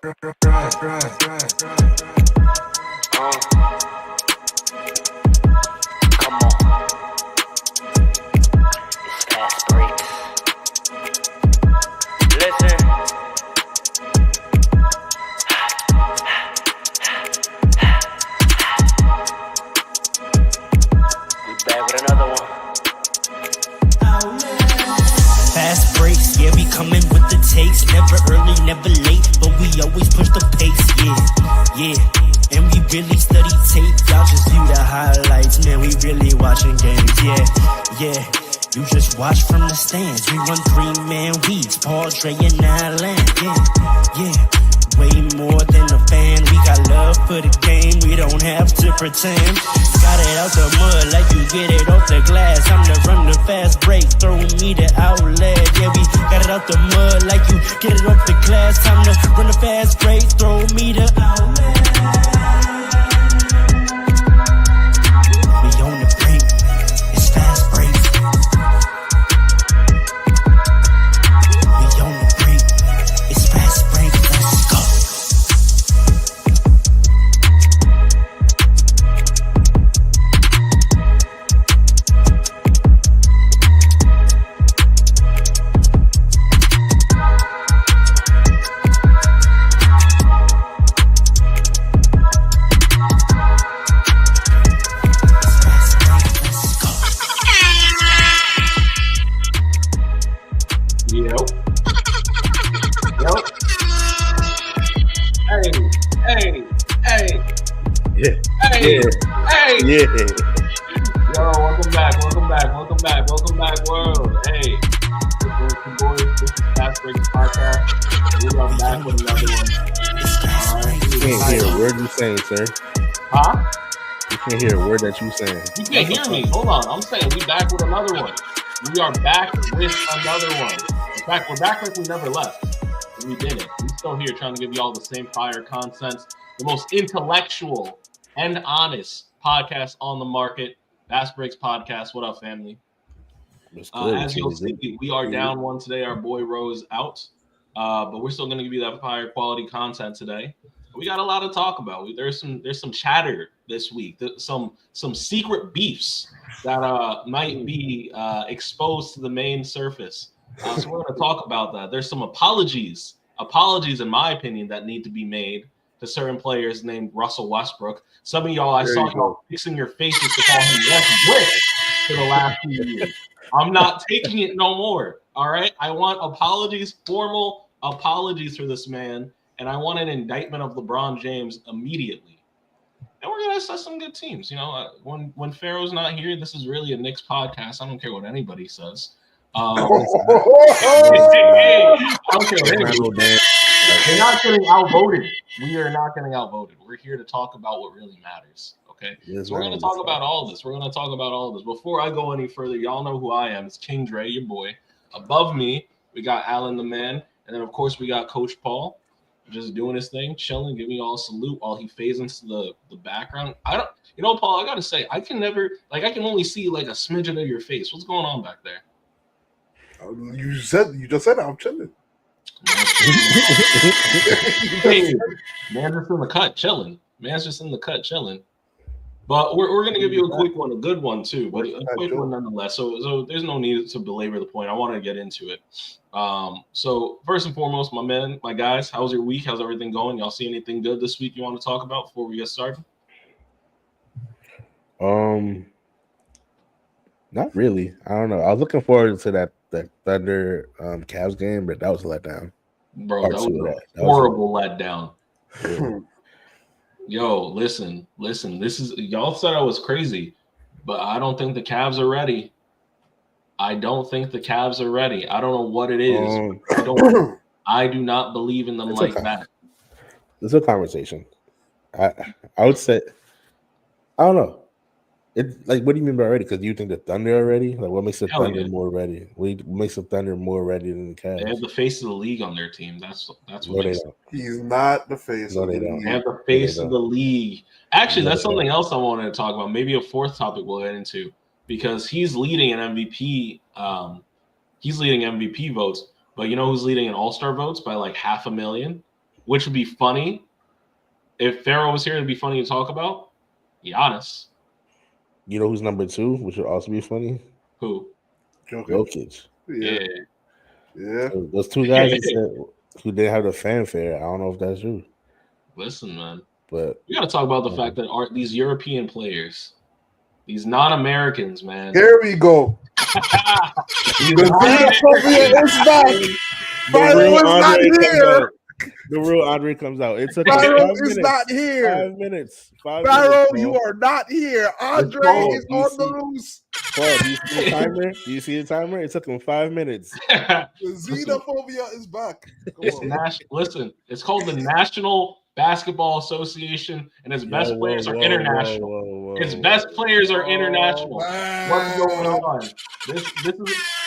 Come on. It's Fastbreaks. Listen. We back with another one. Fast breaks, yeah, we coming with the takes. Never early, never late, but we always push the pace, yeah. And we really study tape, y'all just view the highlights. Man, we really watching games, yeah. You just watch from the stands. We run 3-man weeks, Paul, Dre, and Allen, yeah. Way more than a fan. We got love for the game, we don't have to pretend. Got it out the mud like you get it off the glass. I'm the run the fast break, throw me the outlet. Yeah, we got it out the mud like you get it off the glass. Time to run the fast break, throw me the outlet. We on the break, it's fast break. We on the break, it's fast break. Let's go. Yeah. Yo, welcome back, world. Hey, boys, this is Fastbreakspodcast. We are back with another one. All right. You can't hear a word you saying, sir. Huh? You can't hear a word that you saying. You can't hear me. Hold on. I'm saying we back with another one. We are back with another one. In fact, we're back like we never left. We didn't. We're still here trying to give you all the same fire content, the most intellectual and honest podcast on the market. Fastbreakspodcast. What up, family? As you'll see, we are down one today. Our boy Rose out, but we're still going to give you that higher quality content today. We got a lot to talk about. There's some chatter this week. Some secret beefs that might be exposed to the main surface. So we're going to talk about that. There's some apologies in my opinion that need to be made to certain players named Russell Westbrook. Some of y'all, I saw y'all fixing your faces to call him Westbrook for the last few years. I'm not taking it no more. All right. I want apologies, formal apologies for this man, and I want an indictment of LeBron James immediately. And we're gonna assess some good teams. You know, when Pharaoh's not here, this is really a Knicks podcast. I don't care what anybody says. I don't care what anybody. We're not getting outvoted. We are not getting outvoted. We're here to talk about what really matters. Okay. So we're going to talk about all this. Before I go any further, y'all know who I am. It's King Dre, your boy. Above me, we got Alan the man. And then, of course, we got Coach Paul just doing his thing, chilling, giving you all a salute while he fades into the background. Paul, I got to say, I can only see like a smidgen of your face. What's going on back there? You just said I'm chilling. Hey, man's just in the cut chilling. But we're gonna give you a quick one, a good one too, but a quick one nonetheless. So there's no need to belabor the point. I want to get into it. So first and foremost, my guys, how's your week? How's everything going? Y'all see anything good this week you want to talk about before we get started? Not really. I don't know. I was looking forward to that Thunder Cavs game, but that was a letdown. Bro, that was a horrible letdown. Yeah. Yo, listen. This is y'all said I was crazy, but I don't think the Cavs are ready. I don't know what it is. I do not believe in them like that. It's a conversation. I would say I don't know. It's like, what do you mean by ready? Because you think the Thunder are ready? Like, what makes the Thunder more ready? What makes the Thunder more ready than the Cavs? They have the face of the league on their team. That's what they don't. He's not the face. No, they don't. They have the face of the league. Actually, that's something else I wanted to talk about. Maybe a fourth topic we'll get into, because he's leading an MVP. He's leading MVP votes, but you know who's leading in All-Star votes by like 500,000? which would be funny. If Pharaoh was here, it'd be funny to talk about. Giannis. You know who's number 2, which would also be funny? Who? Jokic. Yeah. So those two guys who didn't have the fanfare. I don't know if that's true. Listen, man. But we got to talk about the fact that these European players, these non-Americans, man. Here we go. The xenophobia is back. Pharaoh is not here. The real Andre comes out. It's a Pharaoh is not here. 5 minutes. Pharaoh, you are not here. Andre is on the loose. Paul, do you see the timer? Do you see the timer? It took him 5 minutes. The xenophobia is back. Listen, it's called the National Basketball Association, and its best players are international. Its best players are international. What's going on? This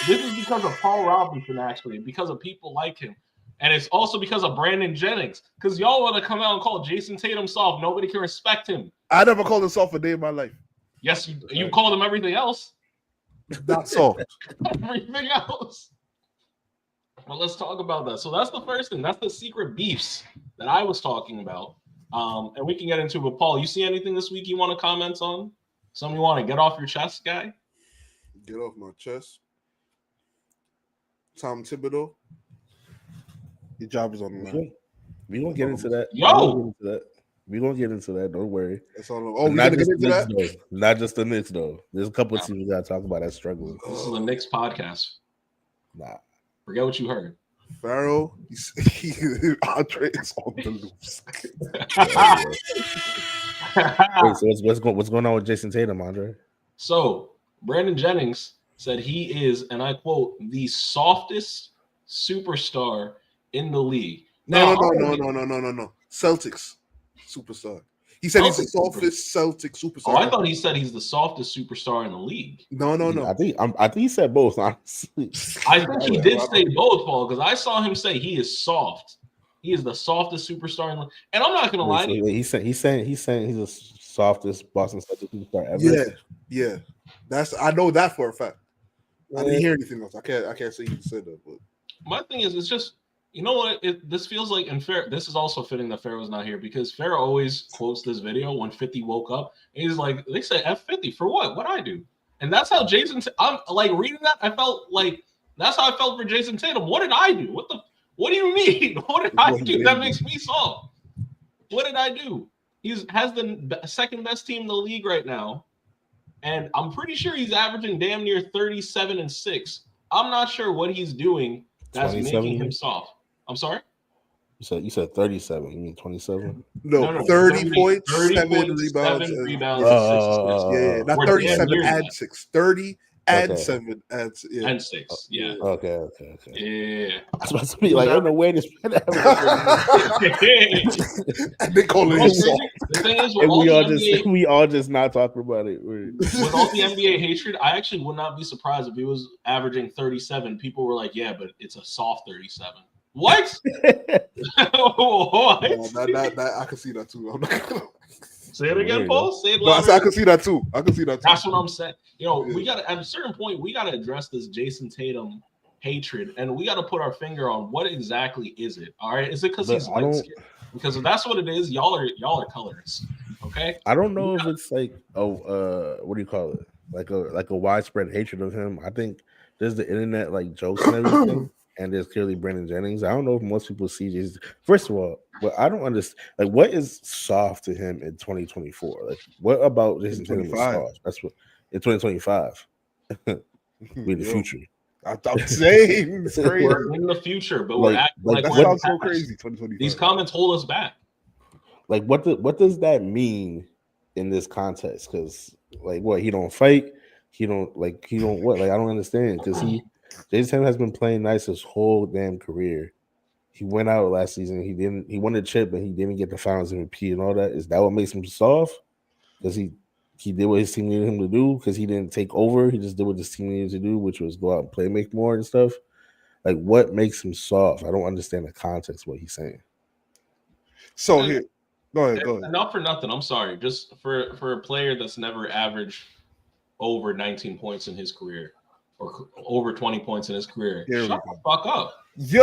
is because of Paul Robinson, actually, because of people like him. And it's also because of Brandon Jennings. Because y'all want to come out and call Jason Tatum soft. Nobody can respect him. I never called him soft a day in my life. Yes, you called him everything else. Not soft. Everything else. Well, let's talk about that. So that's the first thing. That's the secret beefs that I was talking about. And we can get into it. But Paul, you see anything this week you want to comment on? Something you want to get off your chest, guy? Get off my chest. Tom Thibodeau. Your job is on the line. We gonna get into that. We gonna get into that. Don't worry. That's all. Oh, we gonna get into that. Though. Not just the Knicks though. There's a couple of teams we gotta talk about that's struggling. This is the Knicks podcast. Nah. Forget what you heard. Pharaoh, Andre is on the loose. Wait, so what's going on with Jason Tatum, Andre? So Brandon Jennings said he is, and I quote, the softest superstar in the league. No. Celtics superstar. He said he's the softest Celtic superstar. Oh, I thought he said he's the softest superstar in the league. No. I think he said both. Honestly, I think he did say both, Paul, because I saw him say he is soft. He is the softest superstar in the. And I'm not gonna lie to you. He's saying he's the softest Boston Celtics superstar ever. Yeah. I know that for a fact. I didn't hear anything else. I can't say he said that. But my thing is, it's just. You know what? This feels like, and this is also fitting that Pharaoh's not here because Pharaoh always quotes this video when 50 woke up. And he's like, they say F50 for what? What'd I do? And that's how I'm like reading that. I felt like that's how I felt for Jason Tatum. What did I do? What do you mean? What did I do? That makes me soft. What did I do? Has the second best team in the league right now. And I'm pretty sure he's averaging damn near 37-6. I'm not sure what he's doing that's making him soft. I'm sorry? You said 37. You mean 27? No, 30 points, 7 rebounds. Yeah, not 37 and 6. 30 and 7 and 6. Yeah. Okay. Yeah. I was about to be like, I don't know where this. And they call it soft. The thing is, we all just not talking about it. With all the NBA hatred, I actually would not be surprised if he was averaging 37. People were like, yeah, but it's a soft 37. What? What? I can see that too. I'm not gonna say it again, Paul. Say it louder. I can see that too. That's what I'm saying. We got to, at a certain point, we got to address this Jason Tatum hatred, and we got to put our finger on what exactly is it. All right, is it because he's light skinned? Because if that's what it is, y'all are colorists. Okay. I don't know if it's like what do you call it? Like a widespread hatred of him. I think there's the internet like jokes and everything. And there's clearly Brandon Jennings. I don't know if most people see Jason. First of all, but I don't understand. Like, what is soft to him in 2024? Like, what about Jason Tatum is soft? That's what in 2025. Be the future. I'm saying it's crazy. We're in the future, but we're acting like that sounds so crazy. 2025. These comments hold us back. Like, what does that mean in this context? Because like, what he don't fight, he don't what? Like, I don't understand because Jason Tatum has been playing nice his whole damn career. He went out last season. He won the chip, but he didn't get the finals MVP and all that. Is that what makes him soft? Because he did what his team needed him to do because he didn't take over. He just did what his team needed to do, which was go out and play, make more and stuff. Like, what makes him soft? I don't understand the context of what he's saying. So here, go ahead. Not for nothing. I'm sorry. Just for a player that's never averaged over 19 points in his career. Or over 20 points in his career. Shut the fuck up. Yo,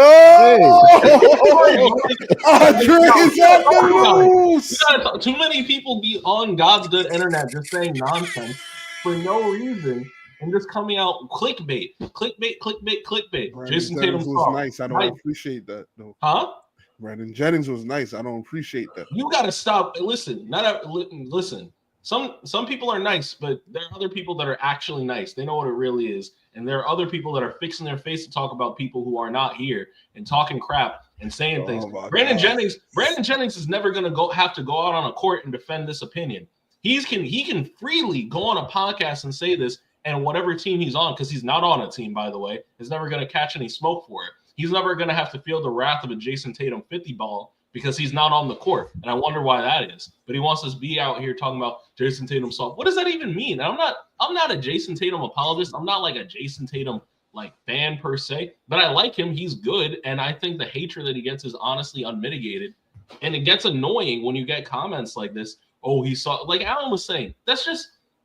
Andre is on the loose. Too many people be on God's good internet just saying nonsense for no reason and just coming out clickbait. Brandon Jason Jennings Tatum was nice. I don't appreciate that though. Huh? Brandon Jennings was nice. I don't appreciate that. You got to stop. Listen, listen. Some people are nice, but there are other people that are actually nice. They know what it really is. And there are other people that are fixing their face to talk about people who are not here and talking crap and saying things. Brandon Jennings is never going to have to go out on a court and defend this opinion. He can freely go on a podcast and say this, and whatever team he's on, because he's not on a team, by the way, is never going to catch any smoke for it. He's never going to have to feel the wrath of a Jason Tatum 50 ball because he's not on the court. And I wonder why that is. But he wants us to be out here talking about Jason Tatum soft. What does that even mean? I'm not a Jason Tatum apologist. I'm not like a Jason Tatum like fan per se, but I like him. He's good. And I think the hatred that he gets is honestly unmitigated. And it gets annoying when you get comments like this. Oh, he saw, like Alan was saying,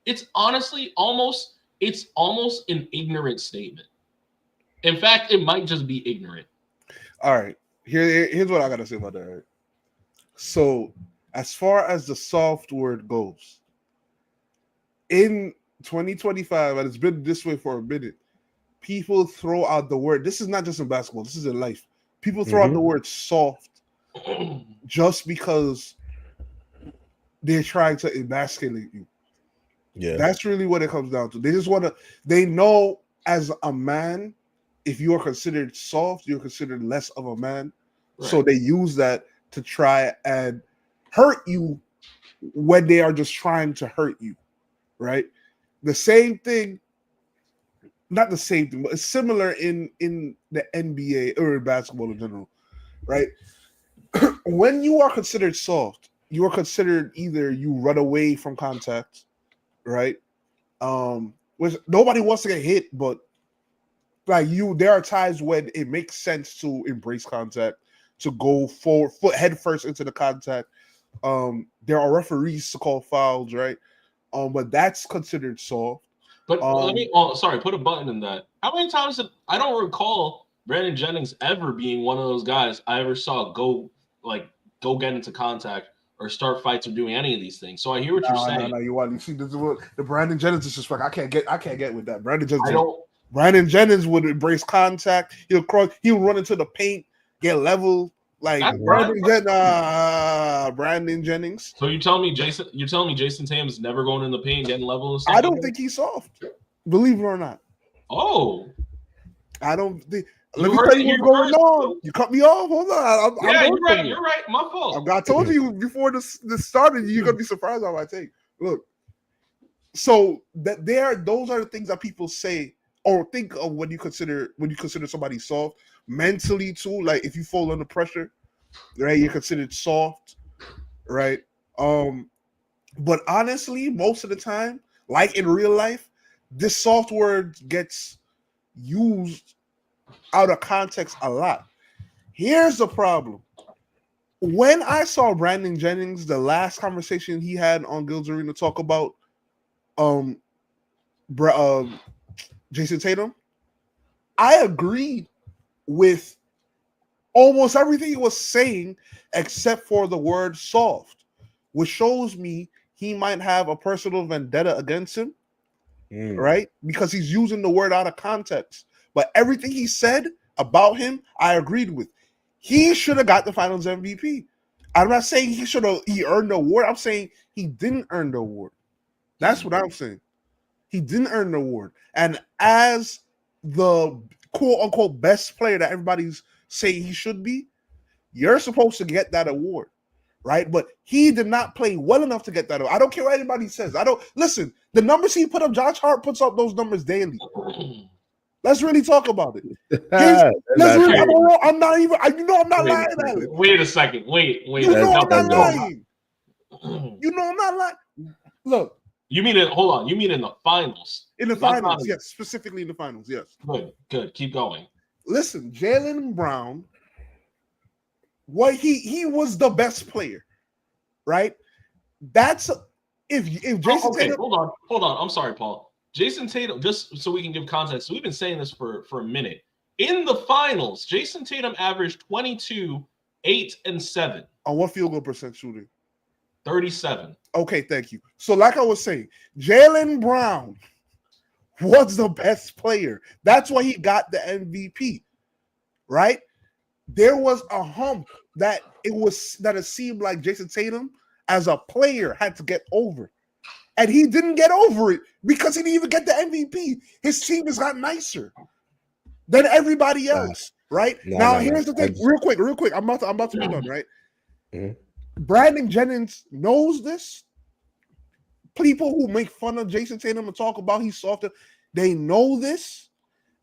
it's honestly almost an ignorant statement. In fact, it might just be ignorant. All right. Here's what I gotta say about that. Right? So, as far as the soft word goes, in 2025, and it's been this way for a minute, people throw out the word. This is not just in basketball. This is in life. People throw out the word soft just because they're trying to emasculate you. Yeah, that's really what it comes down to. They just want to. They know as a man, if you are considered soft, you're considered less of a man. Right. So they use that to try and hurt you when they are just trying to hurt you, right? The same thing, not the same thing, but it's similar in the NBA or in basketball in general, right? When you are considered soft, you are considered either you run away from contact, right? Which nobody wants to get hit, but like there are times when it makes sense to embrace contact, to go forward, foot head first into the contact. There are referees to call fouls, right? But that's considered soft. But let me, put a button in that. How many times I don't recall Brandon Jennings ever being one of those guys I ever saw go get into contact or start fights or doing any of these things. So I hear what you're saying. No, you see, this is what the Brandon Jennings disrespect. I can't get with that. Brandon Jennings would embrace contact. He'll run into the paint, get leveled. Like Brandon Jennings. So you're telling me Jason Tatum's never going in the paint, getting leveled? I don't think he's soft. Believe it or not. Oh, I don't think. Let me tell you what's going on. You cut me off. Hold on. You're right. My fault. I told you before this started. You're gonna be surprised how I take. Look. So those are the things that people say or think of when you consider somebody soft mentally too. Like if you fall under pressure, right? You're considered soft, right? But honestly, most of the time, like in real life, this soft word gets used out of context a lot. Here's the problem. When I saw Brandon Jennings, the last conversation he had on Gil's Arena talk about Jason Tatum, I agreed with almost everything he was saying except for the word soft, which shows me he might have a personal vendetta against him, right? Because he's using the word out of context. But everything he said about him, I agreed with. He should have got the Finals MVP. I'm not saying he earned the award. I'm saying he didn't earn the award. That's what I'm saying. He didn't earn the award. And as the quote-unquote best player that everybody's saying he should be, you're supposed to get that award, right? But he did not play well enough to get that award. I don't care what anybody says. Listen, the numbers he put up, Josh Hart puts up those numbers daily. Let's really talk about it. I'm not even. I'm not lying at it. Wait a second. Wait. You know I'm not lying. You know I'm not lying. Look. You mean it? Hold on. You mean in the finals? In the finals, yes. Specifically in the finals, yes. Good. Keep going. Listen, Jaylen Brown. He was the best player, right? That's if Jason Tatum. Hold on. I'm sorry, Paul. Jason Tatum, just so we can give context, so we've been saying this for a minute. In the finals, Jason Tatum averaged 22, 8, and 7. On what field goal percent shooting? 37. Okay, thank you. So, like I was saying, Jaylen Brown was the best player. That's why he got the MVP, right? There was a hump that it seemed like Jason Tatum as a player had to get over. And he didn't get over it because he didn't even get the MVP. His team has got nicer than everybody else, right? Here's the thing, real quick. I'm about to be done, right? Mm-hmm. Brandon Jennings knows this. People who make fun of Jason Tatum and talk about he's softer, they know this.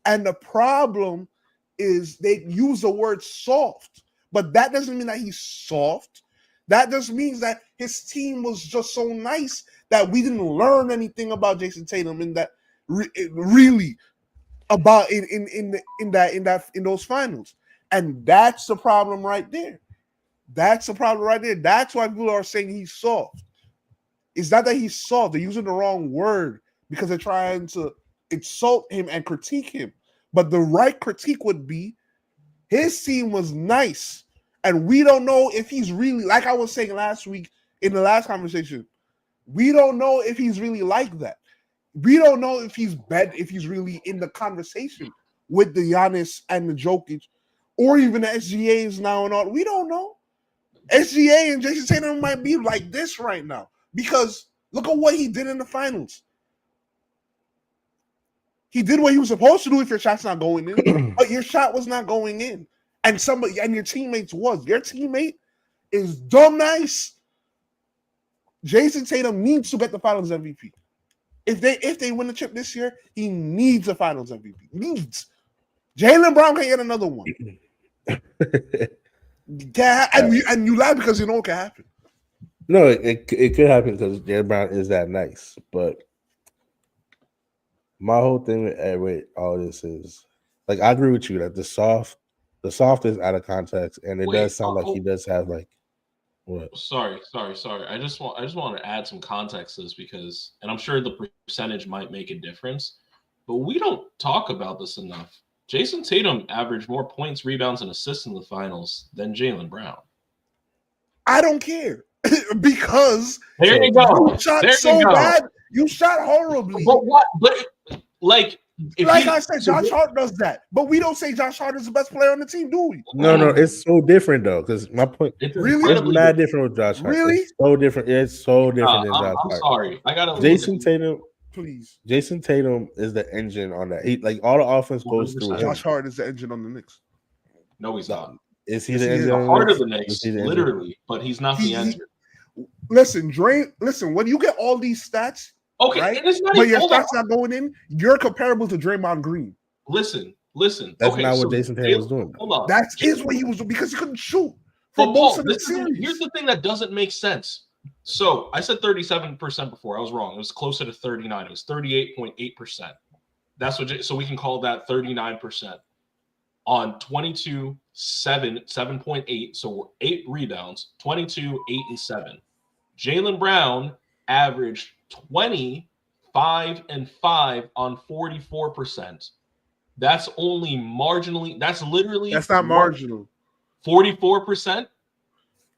And the problem is they use the word soft, but that doesn't mean that he's soft. That just means that his team was just so nice that we didn't learn anything about Jason Tatum in that really about in those finals. And that's the problem right there. That's the problem right there. That's why people are saying he's soft. It's not that he's soft. They're using the wrong word because they're trying to insult him and critique him. But the right critique would be his team was nice. And we don't know if he's really, like I was saying last week in the last conversation, we don't know if he's really like that. We don't know if he's really in the conversation with the Giannis and the Jokic or even the SGAs now and all. We don't know. SGA and Jason Tatum might be like this right now because look at what he did in the finals. He did what he was supposed to do if your shot's not going in, but your shot was not going in. And your teammates was. Your teammate is dumb nice. Jason Tatum needs to get the Finals MVP. If they win the chip this year, he needs a Finals MVP. Needs. Jaylen Brown can get another one. And you laugh because you know it can happen. No, it could happen because Jaylen Brown is that nice. But my whole thing with all this is, like, I agree with you that the soft is out of context, and it does sound like he does have like what? Sorry. I just want to add some context to this because, and I'm sure the percentage might make a difference, but we don't talk about this enough. Jason Tatum averaged more points, rebounds, and assists in the finals than Jaylen Brown. I don't care because there you go. You shot bad. You shot horribly. But what? But like I said, Josh Hart does that, but we don't say Josh Hart is the best player on the team, do we? No, it's so different though. Because my point, it's mad different with Josh Hart. Really, it's so different. It's so different than Josh Hart. I'm sorry, I gotta. Jason Tatum, please. Jason Tatum is the engine on that. He like all the offense goes through. Josh Hart is the engine on the Knicks. No, he's not. Is he the engine? The heart of the Knicks, literally, but he's not the engine. Listen, when you get all these stats. Okay, right? And it's not but your stats not going in. You're comparable to Draymond Green. Listen. That's not what Jason Tatum was doing. Hold on. That is what he was doing because he couldn't shoot for most of the series. Here's the thing that doesn't make sense. So I said 37% before. I was wrong. It was closer to 39. It was 38.8%. That's what. So we can call that 39% on 22, 7.8. So 8 rebounds, 22, 8, and 7. Jaylen Brown averaged 20, 5, and 5 on 44%. That's only marginally. That's not marginal. 44%.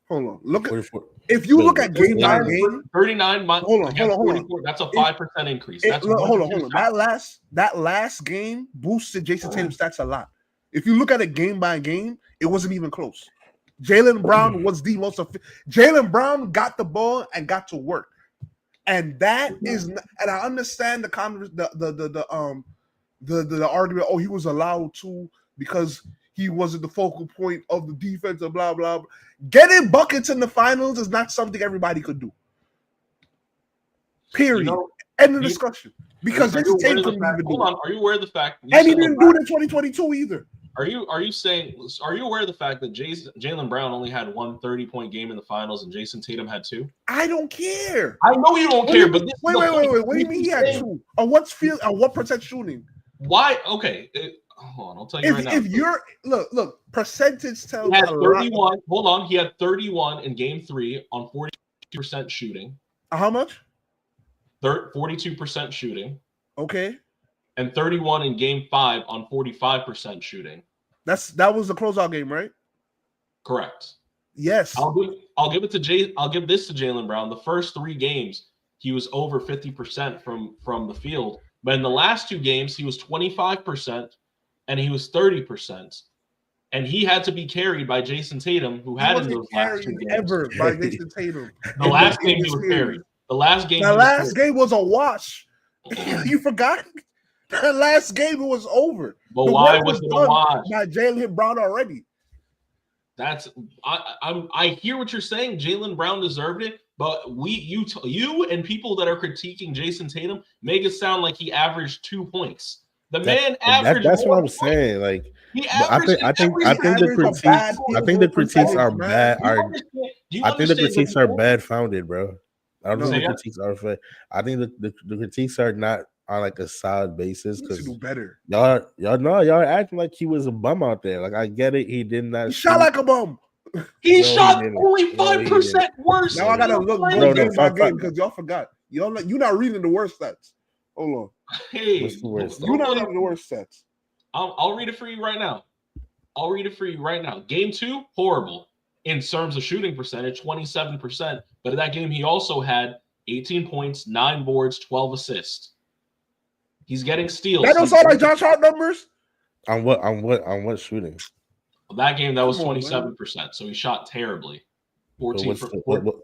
Hold on. Look at if you look at game by game. 39. Hold on. That's a 5% increase. Hold on. That last game boosted Jason Tatum's stats a lot. If you look at it game by game, it wasn't even close. Jaylen Brown was the most. Jaylen Brown got the ball and got to work. And that is, and I understand the argument. Oh, he was allowed to because he wasn't the focal point of the defense. And blah blah. Getting buckets in the finals is not something everybody could do. Period. End of discussion. Because Jason Tatum couldn't even do it. Are you aware of the fact? And he didn't do it in 2022 either. Are you aware of the fact that Jaylen Brown only had 1 30-point game in the finals and Jason Tatum had 2? I don't care. I know you don't care, but wait. What do you mean he had 2? On what percent shooting? Why? Okay, hold on. I'll tell you right now. If you're look, percentage tells. He had 31. Hold on, he had 31 in Game 3 on 42% shooting. How much? 42% shooting. Okay. and 31 in Game 5 on 45% shooting. That was the closeout game, right? Correct. Yes. I'll give this to Jaylen Brown. The first 3 games, he was over 50% from the field. But in the last 2 games, he was 25% and he was 30%. And he had to be carried by Jason Tatum, who had in those last 2 games. Ever by Jason Tatum. The last game he was carried. The last game was a wash. You forgot? The last game it was over. But why was it a wash? By Jaylen Brown already. I hear what you're saying. Jaylen Brown deserved it, but you and people that are critiquing Jason Tatum make it sound like he averaged 2 points. The man averaged. That's what I'm saying. Like, I think the critiques are bad. I think the critiques are bad founded, bro. I don't think the critiques are fair. I think the critiques are not on like a solid basis because do better. Y'all acting like he was a bum out there. Like, I get it. He did not. He shot like a bum. He shot only 5% worse. Now I gotta look game by game because y'all forgot. You're not reading the worst stats. Hold on. Hey, what's the worst? You're not reading the worst stats. I'll read it for you right now. Game 2, horrible in terms of shooting percentage, 27%. But in that game, he also had 18 points, 9 boards, 12 assists. He's getting steals. That don't sound like Josh Hart numbers. On what shooting? That game, that was 27%. So he shot terribly. 14%. Go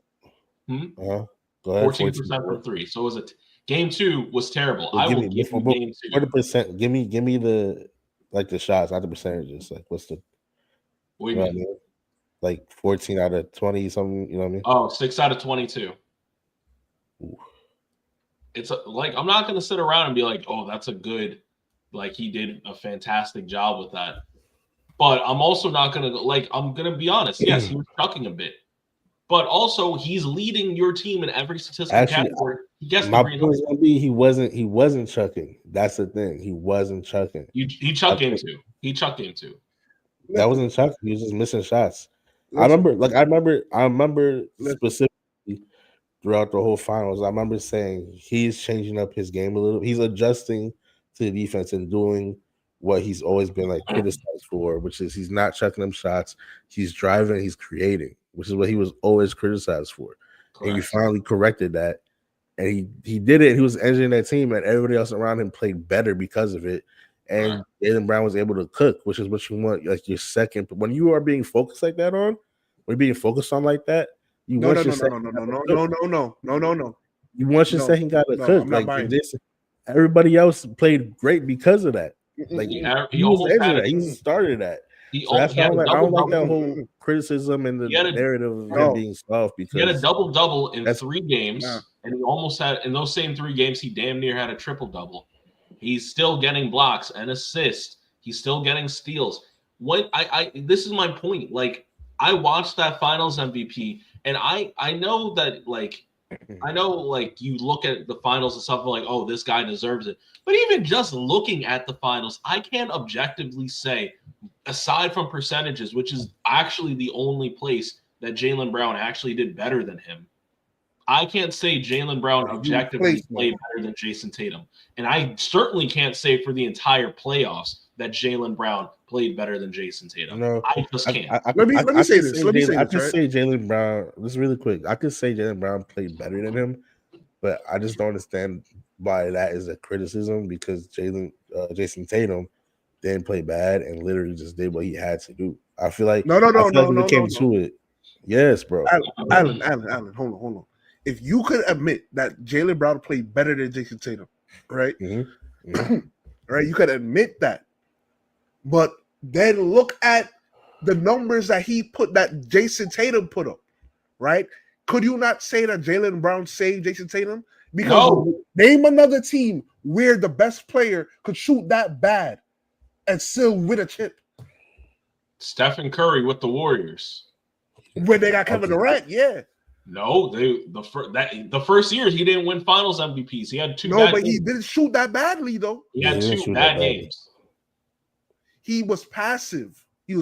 ahead. 14% from 3. So it was game 2 was terrible. I will give you game 2. 40%. Give me the shots, not the percentages. Like, what's the? What do you mean? Like 14 out of 20 something. You know what I mean? Oh, 6 out of 22. Ooh. It's I'm not going to sit around and be like, oh, that's a good, he did a fantastic job with that. But I'm also not going to I'm going to be honest. Yes, he was chucking a bit. But also, he's leading your team in every statistical category. He gets my point is going to be he wasn't chucking. That's the thing. He wasn't chucking. He chucked game 2. He chucked game 2. That wasn't chucking. He was just missing shots. I remember specifically throughout the whole finals. I remember saying he's changing up his game a little. He's adjusting to the defense and doing what he's always been criticized for, which is he's not chucking them shots. He's driving. He's creating, which is what he was always criticized for. Correct. And he finally corrected that, and he did it. He was engineering that team, and everybody else around him played better because of it. And Jaylen Brown was able to cook, which is what you want, like your second. When you are being focused like that when you're being focused on like that, you want your second. No. You want your second guy to cook. Like this, everybody else played great because of that. Like he started that. So that's why I don't like that whole criticism and the narrative of him being soft because he had a double-double in 3 games, and he almost had in those same 3 games. He damn near had a triple-double. He's still getting blocks and assists. He's still getting steals. This is my point. I watched that Finals MVP, and I know that you look at the finals and stuff like, oh, this guy deserves it. But even just looking at the finals, I can't objectively say, aside from percentages, which is actually the only place that Jaylen Brown actually did better than him. I can't say Jaylen Brown objectively played better than Jason Tatum. And I certainly can't say for the entire playoffs that Jaylen Brown played better than Jason Tatum. No, I just can't. Let me say this. I could say Jaylen Brown, this is really quick. I could say Jaylen Brown played better than him, but I just don't understand why that is a criticism because Jason Tatum didn't play bad and literally just did what he had to do. I feel like no. When it came to it, yes, bro. Alan, hold on. If you could admit that Jaylen Brown played better than Jason Tatum, right? Mm-hmm. Right, you could admit that. But then look at the numbers that Jason Tatum put up, right? Could you not say that Jaylen Brown saved Jason Tatum? Because name another team where the best player could shoot that bad and still win a chip. Stephen Curry with the Warriors. When they got Kevin Durant, yeah. No, the first year he didn't win Finals MVPs. He had 2 bad games. He didn't shoot that badly though. He had 2 bad games. He was passive. He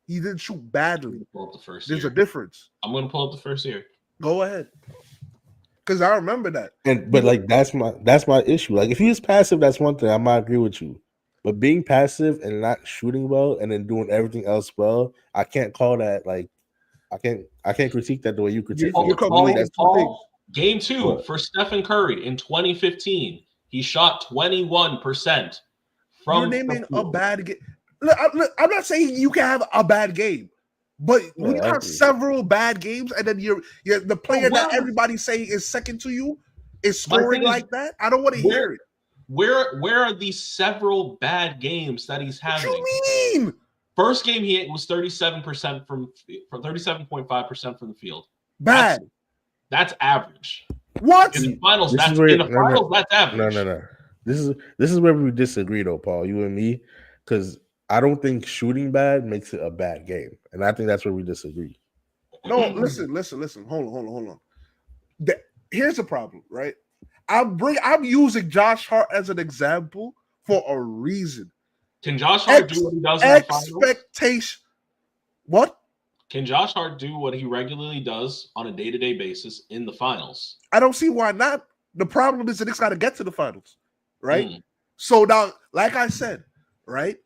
didn't shoot badly. Pull up the first There's year. A difference. I'm going to pull up the first year. Go ahead. because I remember that. But like that's my issue. Like if he's passive, that's one thing. I might agree with you. But being passive and not shooting well and then doing everything else well, I can't call that like I can't critique that the way you critique it. Game 2 for Stephen Curry in 2015, he shot 21% from. You're naming a bad game. Look, I'm not saying you can have a bad game, but when you have several bad games and then you're the player that everybody's saying is second to you is scoring like that, I don't want to hear it. Where are these several bad games that he's having? What you mean? First game he was 37% from 37.5% from the field. Bad. That's average. What? In the finals, that's average. No. This is where we disagree though, Paul, you and me, because I don't think shooting bad makes it a bad game. And I think that's where we disagree. No, listen. Hold on. Here's the problem, right? I'm using Josh Hart as an example for a reason. Can Josh Hart do what he does in the finals? Expectation. What? Can Josh Hart do what he regularly does on a day-to-day basis in the finals? I don't see why not. The problem is the Knicks got to get to the finals, right? So now, like I said, right?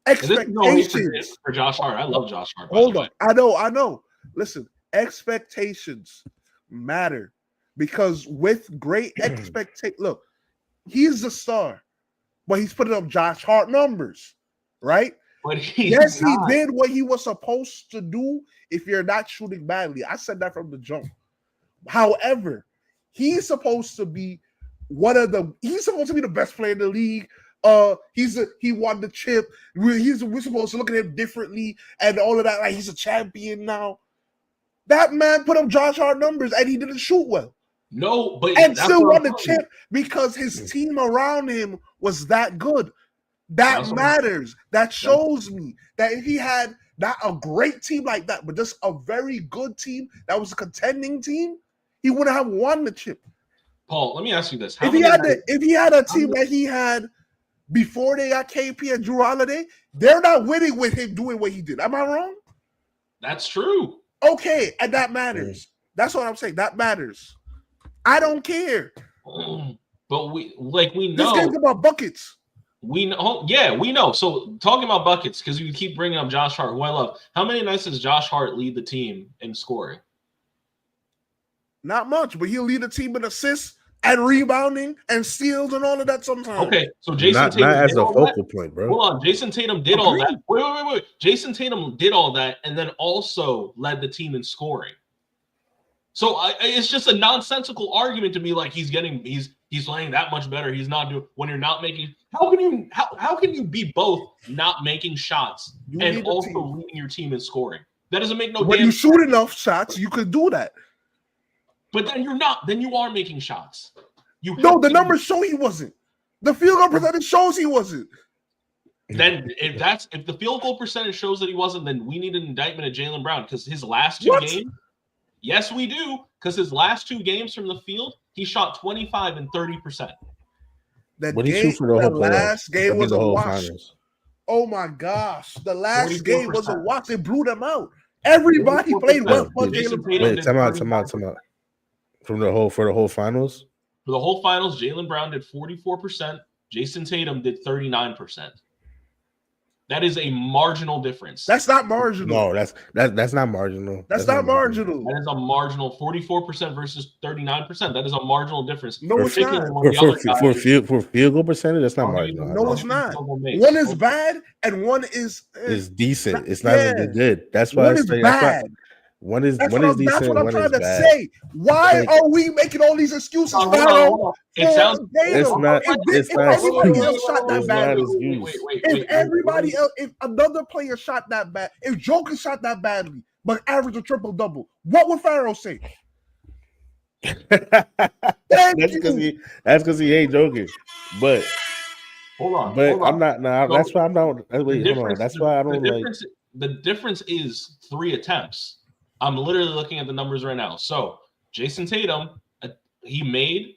Expectations for Josh Hart. I love Josh Hart. Hold on. I know. Listen, expectations matter because with great expectation, look, he's the star, but he's putting up Josh Hart numbers, right? But he did what he was supposed to do if you're not shooting badly. I said that from the jump. However, he's supposed to be he's supposed to be the best player in the league. He won the chip. We're supposed to look at him differently and all of that. Like he's a champion now. That man put up Josh Hart numbers and he didn't shoot well. No, but and still won the chip because his team around him was that good. That matters. That shows me that if he had not a great team like that, but just a very good team that was a contending team, he wouldn't have won the chip. Paul, let me ask you this: if he had a team that he had before they got KP and Drew Holiday, they're not winning with him doing what he did. Am I wrong? That's true. Okay, and that matters. That's what I'm saying. That matters. I don't care. But we know this game's about buckets. We know, we know. So talking about buckets, because you keep bringing up Josh Hart, who I love. How many nights does Josh Hart lead the team in scoring? Not much, but he'll lead the team in assists and rebounding and steals and all of that sometimes. Okay, so Jason Tatum not as a focal point, bro. Hold on, Jason Tatum did all that. Wait. Jason Tatum did all that and then also led the team in scoring. So it's just a nonsensical argument to be like he's playing that much better. He's not doing when you're not making. How can you be both not making shots and also leading your team in scoring? That doesn't make no. When you shoot enough shots, you could do that. But then you're not. Then you are making shots. The numbers show he wasn't. The field goal percentage shows he wasn't. Then if the field goal percentage shows that he wasn't, then we need an indictment of Jaylen Brown because his last two games. Yes, we do, because his last two games from the field, he shot 25 and 30%. The last game was a wash. Finals. Oh my gosh, the last 44%. Game was a wash. They blew them out. Everybody 44%. Played well. Wait, time out. For the whole finals? For the whole finals, Jaylen Brown did 44%. Jason Tatum did 39%. That is a marginal difference. That's not marginal. No, that's not marginal. That's not marginal. That is a marginal 44% versus 39%. That is a marginal difference. No, it's not. For field goal percentage, that's not marginal. No, it's not. One is bad and one is decent. It's not even good. That's why one is bad. One is decent. That's what I'm trying to say. Why are we making all these excuses? It sounds. It's not. If everybody else shot that bad, if everybody else, if another player shot that bad, if Joker shot that badly, but averaged a triple double, what would Pharaoh say? That's because he ain't joking. But hold on. I'm not. No, that's why I'm not. Wait, hold on. That's why I don't like. The difference is 3 attempts. I'm literally looking at the numbers right now. So Jason Tatum, he made,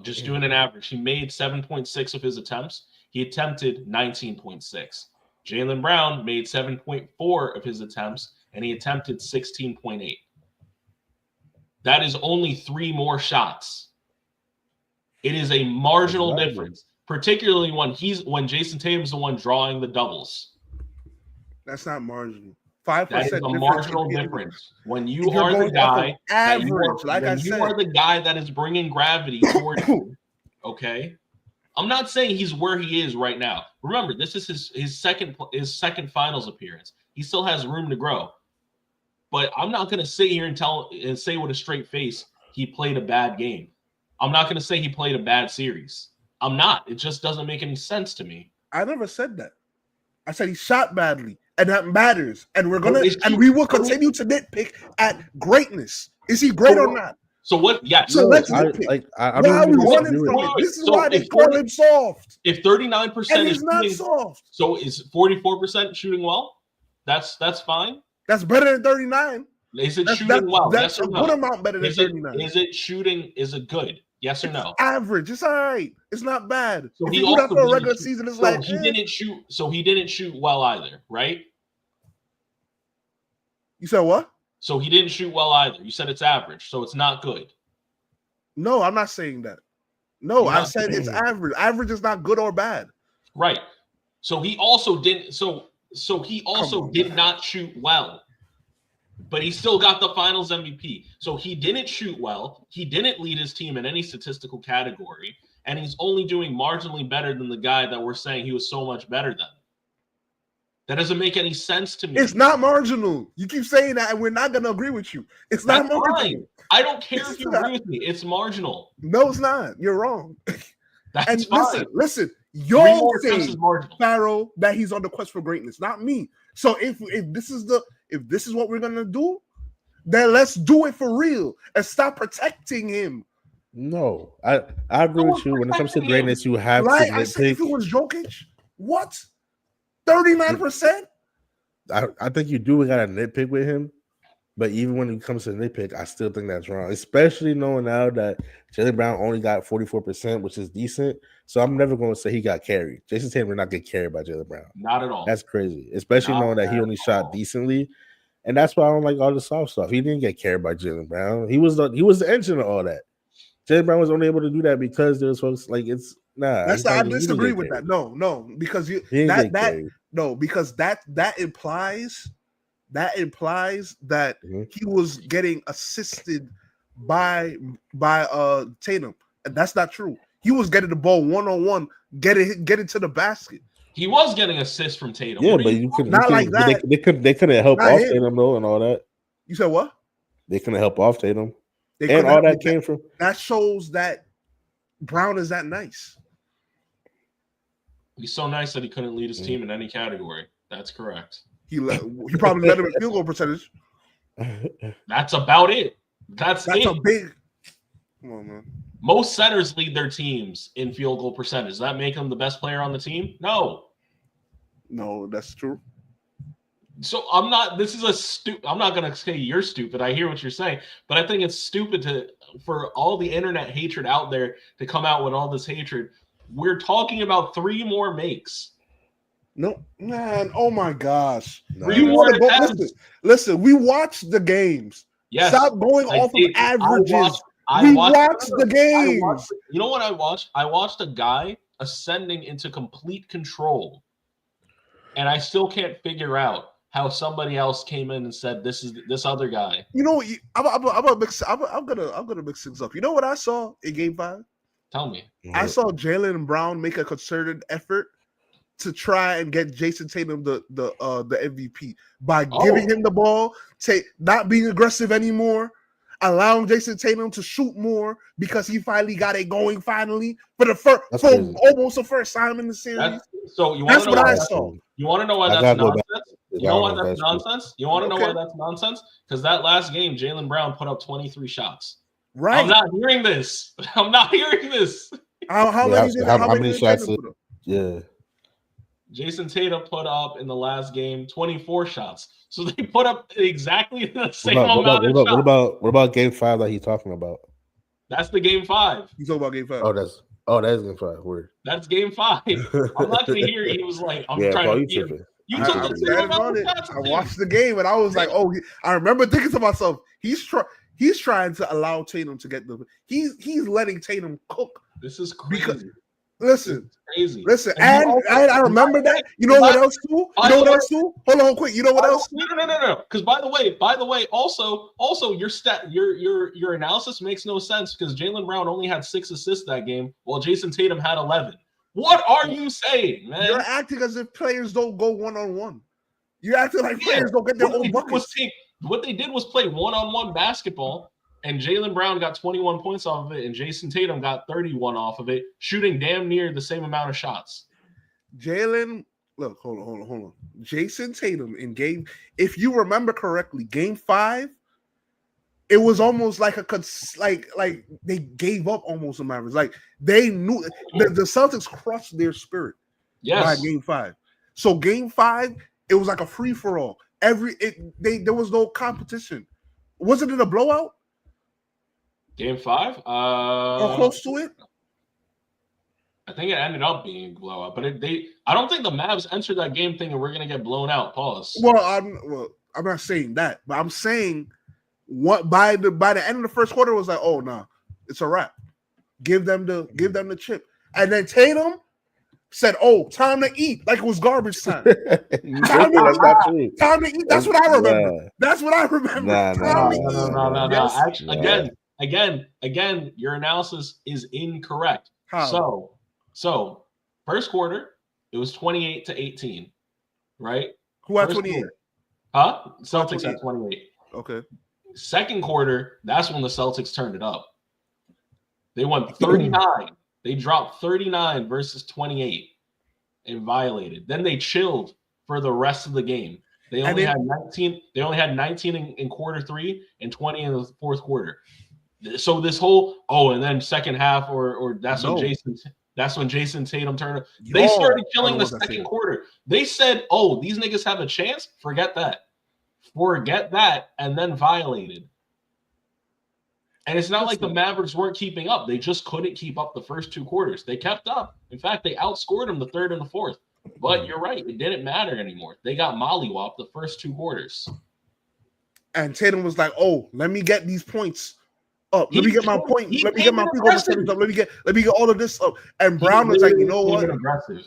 just doing an average, he made 7.6 of his attempts. He attempted 19.6. Jaylen Brown made 7.4 of his attempts, and he attempted 16.8. That is only 3 more shots. It is a marginal difference, particularly when Jason Tatum's the one drawing the doubles. That's not marginal. 5%. That is a marginal difference. When you are the guy average, you are the guy that is bringing gravity towards you. Okay, I'm not saying he's where he is right now. Remember, this is his second finals appearance. He still has room to grow. But I'm not going to sit here and say with a straight face he played a bad game. I'm not going to say he played a bad series. I'm not. It just doesn't make any sense to me. I never said that. I said he shot badly, and that matters. And we will continue to nitpick at greatness. Is he great or not? So what? Yeah. So let's nitpick. Why are we running from it? This is why they call him soft. If 39% is not soft, so is 44% shooting well? That's fine. That's better than 39. Is it shooting well? That's yes or a no? good amount better than 39. Is it shooting? Is it good? Yes or no? Average. It's all right. It's not bad. So if he you do that for a regular season, it's like he didn't shoot. So he didn't shoot well either, right? You said what? So he didn't shoot well either. You said it's average, so it's not good. No, I'm not saying that. No, I said it's average. Average is not good or bad. Right. So he also didn't. So he also did not shoot well, but he still got the Finals MVP. So he didn't shoot well. He didn't lead his team in any statistical category, and he's only doing marginally better than the guy that we're saying he was so much better than. That doesn't make any sense to me. It's not marginal. You keep saying that, and we're not going to agree with you. It's not marginal. Fine. I don't care if you agree with me. It's marginal. No, it's not. You're wrong. That's fine. Listen. You're saying, Pharaoh, that he's on the quest for greatness, not me. So if this is what we're gonna do, then let's do it for real and stop protecting him. No, I agree with you. When it comes to greatness, you have to nitpick. I said if it was Jokic, what? 39%? I think you do gotta nitpick with him. But even when it comes to nitpick, I still think that's wrong, especially knowing now that Jaylen Brown only got 44%, which is decent. So I'm never going to say he got carried. Jason Tatum did not get carried by Jaylen Brown. Not at all. That's crazy, especially knowing that he only shot decently. And that's why I don't like all the soft stuff. He didn't get carried by Jaylen Brown. He was the engine of all that. Jaylen Brown was only able to do that because there was folks like it's nah. I disagree with that. No, because that implies. That implies that he was getting assisted by Tatum, and that's not true. He was getting the ball 1-on-1, get it to the basket. He was getting assists from Tatum. Yeah, but you couldn't. Not like that. They couldn't help off Tatum though, and all that. You said what? They couldn't help off Tatum, and all that came from. That shows that Brown is that nice. He's so nice that he couldn't lead his team in any category. That's correct. He probably led him in field goal percentage. That's about it. That's a big. Come on, man. Most centers lead their teams in field goal percentage. Does that make him the best player on the team? No, that's true. So I'm not. This is I'm not gonna say you're stupid. I hear what you're saying, but I think it's stupid for all the internet hatred out there to come out with all this hatred. We're talking about 3 more makes. No, man. Oh my gosh. You want to go? Listen. We watched the games. Yes. Stop going off of averages. We watched the games. You know what I watched? I watched a guy ascending into complete control, and I still can't figure out how somebody else came in and said this is this other guy. You know, I'm gonna mix things up. You know what I saw in Game 5? Tell me. I saw Jaylen Brown make a concerted effort to try and get Jason Tatum the MVP by giving him the ball, not being aggressive anymore, allowing Jason Tatum to shoot more because he finally got it going for almost the first time in the series. That's what I saw. You want to know why that's nonsense? You know why that's nonsense? You want to know why that's nonsense? Because that last game, Jaylen Brown put up 23 shots. Right. I'm not hearing this. How many shots? Yeah. Jason Tatum put up in the last game 24 shots. So they put up exactly the same amount of shots. What about Game 5 that he's talking about? That's the Game 5. You talking about Game 5? That is Game 5. Word. That's Game 5. I'm not going to hear he was like, I'm trying to hear. You took the I watched the game and I was like, I remember thinking to myself, He's trying to allow Tatum to get the. He's letting Tatum cook. This is crazy. Because, listen, crazy. And I remember that. You know what else too? You know what else too? Hold on, quick. You know what else? No. Because by the way, also your analysis makes no sense because Jaylen Brown only had 6 assists that game, while Jason Tatum had 11. What are you saying, man? You're acting as if players don't go 1-on-1. You're acting like players don't get their own buckets. What they did was play one-on-one basketball, and Jaylen Brown got 21 points off of it, and Jason Tatum got 31 off of it, shooting damn near the same amount of shots. Hold on. Jason Tatum in game, if you remember correctly, game 5, it was almost like like they gave up almost the Mavericks. Like they knew the Celtics crushed their spirit by game 5. So game 5, it was like a free for all. There was no competition. Wasn't it a blowout? Game 5? Or close to it? I think it ended up being a blowout, but I don't think the Mavs entered that game thinking we're gonna get blown out. Pause. Well, I'm not saying that, but I'm saying what by the end of the first quarter it was like, oh no, it's a wrap. Give them the chip. And then Tatum said, "Oh, time to eat," like it was garbage time. Time to eat. That's what I remember. Nah. That's what I remember. No. Actually, again, your analysis is incorrect. How? So first quarter, it was 28-18, right? Who had 28? Celtics had 28. Okay. Second quarter, that's when the Celtics turned it up. They won 39. They dropped 39 versus 28 and violated. Then they chilled for the rest of the game. They only had 19. They only had 19 in quarter 3 and 20 in the fourth quarter. So this whole and then second half or that's when Jason Tatum turned. They started chilling the second quarter. They said, "Oh, these niggas have a chance." Forget that, and then violated. And it's not like the Mavericks weren't keeping up. They just couldn't keep up the first 2 quarters. They kept up. In fact, they outscored them the third and the fourth. But you're right. It didn't matter anymore. They got mollywopped the first 2 quarters. And Tatum was like, "Oh, let me get these points up. Let me get my point. Let me get my free percentage up. Let me get all of this up." And Brown was like, "You know what?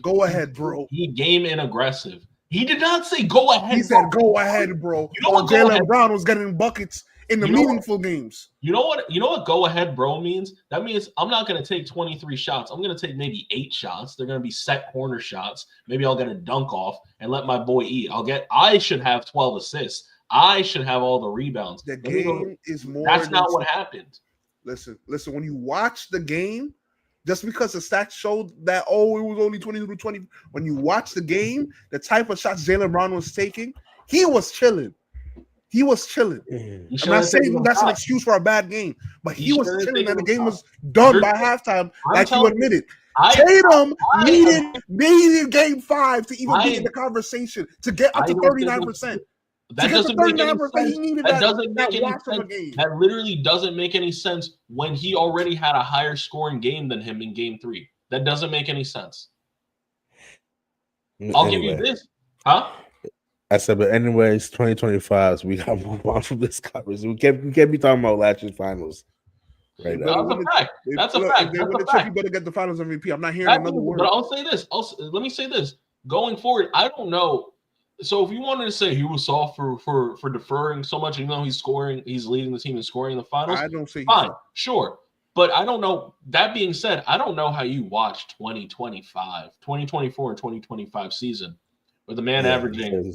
Go ahead, bro." He game in aggressive. He did not say go ahead. He said go ahead, bro. You know what? Jaylen Brown was getting buckets in the meaningful games. You know what go ahead, bro means? That means I'm not going to take 23 shots. I'm going to take maybe 8 shots. They're going to be set corner shots. Maybe I'll get a dunk off and let my boy eat. I should have 12 assists. I should have all the rebounds. The game is more. That's not what happened. Listen. When you watch the game, just because the stats showed that it was only 22-20. When you watch the game, the type of shots Jaylen Brown was taking, he was chilling. I'm not saying that's an excuse for a bad game, but he was chilling and the game was done by halftime, like you admitted. Tatum needed game 5 to even be in the conversation, to get up to 39%. That doesn't make any sense. That literally doesn't make any sense when he already had a higher scoring game than him in game 3. That doesn't make any sense. I'll give you this. I said, but anyways, 2025, so we got to move on from this conversation. We can't be talking about last year's finals right now. That's a fact. You better get the finals MVP. I'm not hearing another word. But I'll say this. Let me say this. Going forward, I don't know. So if you wanted to say he was soft for deferring so much, even though he's leading the team in scoring in the finals, I don't say fine, sure. But I don't know. That being said, I don't know how you watch 2024 and 2025 season with the man averaging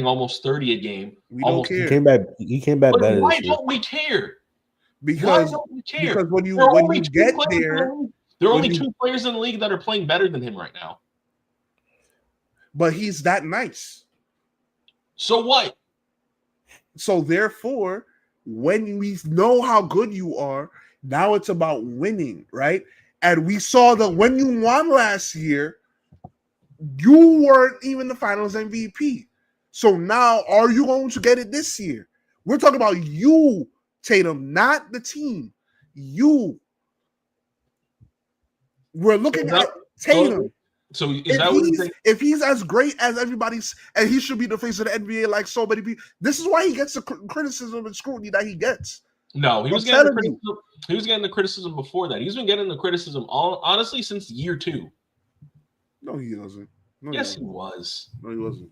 almost 30 a game. We don't care. He came back better. Why don't we care? Because when you get there, there are only 2 players in the league that are playing better than him right now. But he's that nice. So what? So therefore, when we know how good you are, now it's about winning, right? And we saw that when you won last year, you weren't even the finals MVP. So now, are you going to get it this year? We're talking about you, Tatum, not the team. You. We're looking at Tatum. So is that what you think? If he's as great as everybody's, and he should be the face of the NBA like so many people, this is why he gets the criticism and scrutiny that he gets. No, he was getting the criticism before that. He's been getting the criticism honestly since year 2. No, he doesn't. No, yes, he was. No, he wasn't.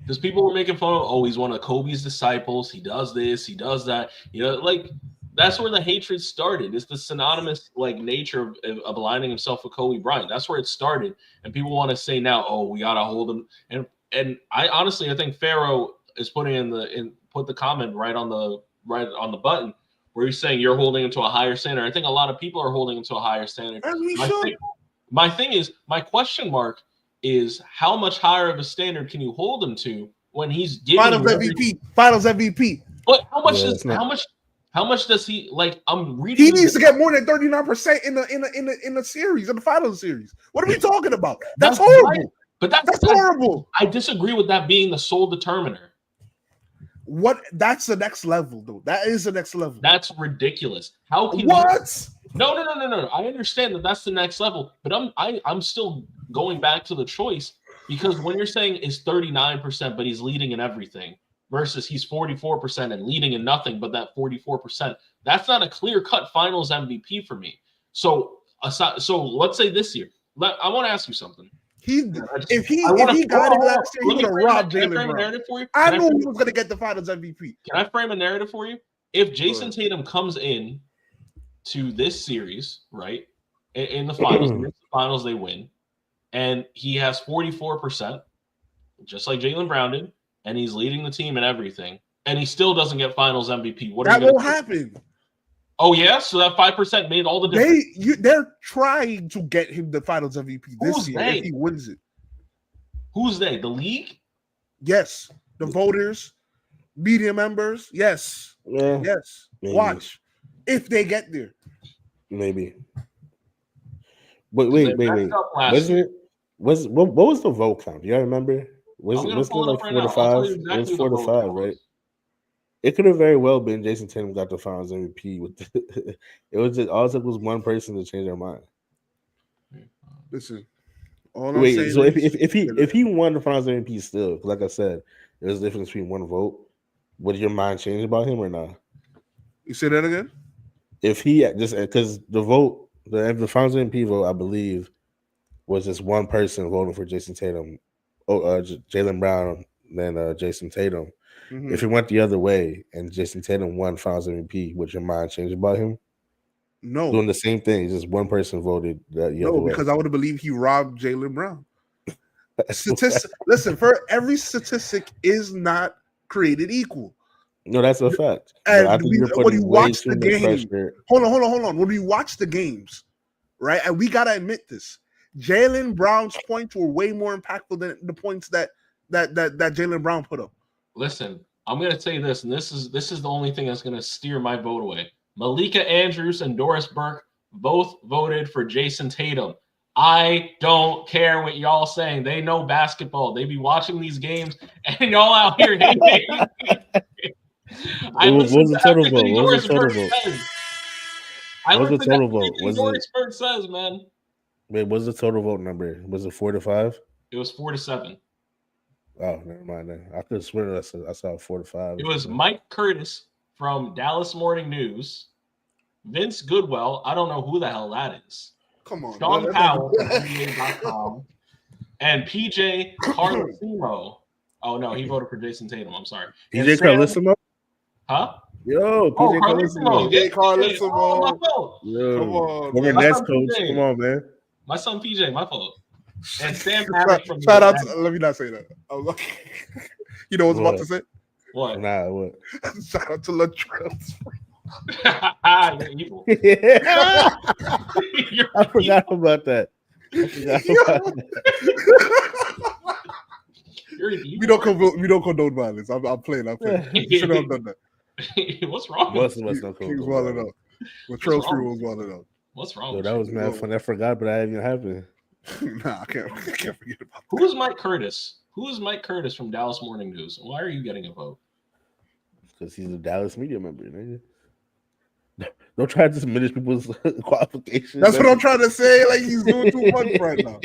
Because people were making fun of, oh, he's one of Kobe's disciples. He does this, he does that. You know, like that's where the hatred started. It's the synonymous like nature of aligning himself with Kobe Bryant. That's where it started. And people want to say now, oh, we gotta hold him. And I honestly, I think Pharaoh is putting put the comment right on the button where he's saying you're holding him to a higher standard. I think a lot of people are holding him to a higher standard. My thing is, my question mark is how much higher of a standard can you hold him to when he's giving Finals MVP. But how much does he like? I'm reading. He needs to get more than 39% in the series, in the finals series. What are we talking about? That's horrible. Right. But that's horrible. I disagree with that being the sole determiner. That's the next level, though. That is the next level. That's ridiculous. How can No. I understand that that's the next level, but I'm still going back to the choice because when you're saying is 39%, but he's leading in everything versus he's 44% and leading in nothing, but that 44%, that's not a clear-cut finals MVP for me. So let's say this year, I want to ask you something. If he got it last year, he would have robbed Jaylen Brown. I knew he was going to get the finals MVP. Can I frame a narrative for you? If Jason Tatum comes in to this series, right, in the finals, they win, and he has 44%, just like Jaylen Brown did, and he's leading the team and everything, and he still doesn't get finals MVP. That won't happen. Oh, yeah? So that 5% made all the difference. They're trying to get him the finals MVP this year if he wins it. Who's they? The league? Yes. The voters, media members. Yes. Yeah. Yes. Maybe. Watch. If they get there. Maybe. But wait. What was the vote count? Do you remember? Was it like 4 to 5? It was 4 to 5, right? It could have very well been Jason Tatum got the finals MVP it was just all it took was one person to change their mind. Listen. So if he won the finals MVP still, like I said, there's a difference between one vote. Would your mind change about him or not? You say that again? If he just because the finals MVP vote, I believe, was just one person voting for Jason Tatum, Jaylen Brown, then Jason Tatum. Mm-hmm. If it went the other way and Jason Tatum won finals MVP, would your mind change about him? No. Doing the same thing, just one person voted the other way. Because I would have believed he robbed Jaylen Brown. Listen, for every statistic is not created equal. No, that's a fact. And when you watch the game, hold on. When we watch the games, right, and we gotta admit this, Jaylen Brown's points were way more impactful than the points that Jaylen Brown put up. Listen, I'm gonna say this, and this is the only thing that's gonna steer my vote away. Malika Andrews and Doris Burke both voted for Jason Tatum. I don't care what y'all saying. They know basketball. They be watching these games, and y'all out here hating. What was the total vote? What was the total vote? What was the total vote? Doris Burke says, man. Wait, what's the total vote number? Was it 4 to 5? It was 4 to 7. Oh, never mind then. I could have sworn I saw 4 to 5. It was Mike Curtis from Dallas Morning News, Vince Goodwell. I don't know who the hell that is. Come on. Sean Powell from NBA.com, and PJ Carlesimo. Oh, no, he voted for Jason Tatum. I'm sorry. PJ Carlesimo? Huh? Yo, PJ Carlesimo. PJ Carlesimo. Yo, come on. Former Nets coach. Come on, man. My son PJ, my fault. And Sam Paddock from shout out to, let me not say that. You know what I was about to say? What? Nah, what? Shout out to Latrell. You're evil. I forgot about that. We don't condone violence. I'm playing. Should have done that. What's wrong? He was wilding out. Latrell Sprewell was wilding out. What's wrong? That was mad fun. I forgot, but that even happened. Nah, I can't forget about that. Who is Mike Curtis? Who is Mike Curtis from Dallas Morning News? Why are you getting a vote? Because he's a Dallas media member, nigga. Don't try to diminish people's qualifications. That's what I'm trying to say. Like he's doing too much right now.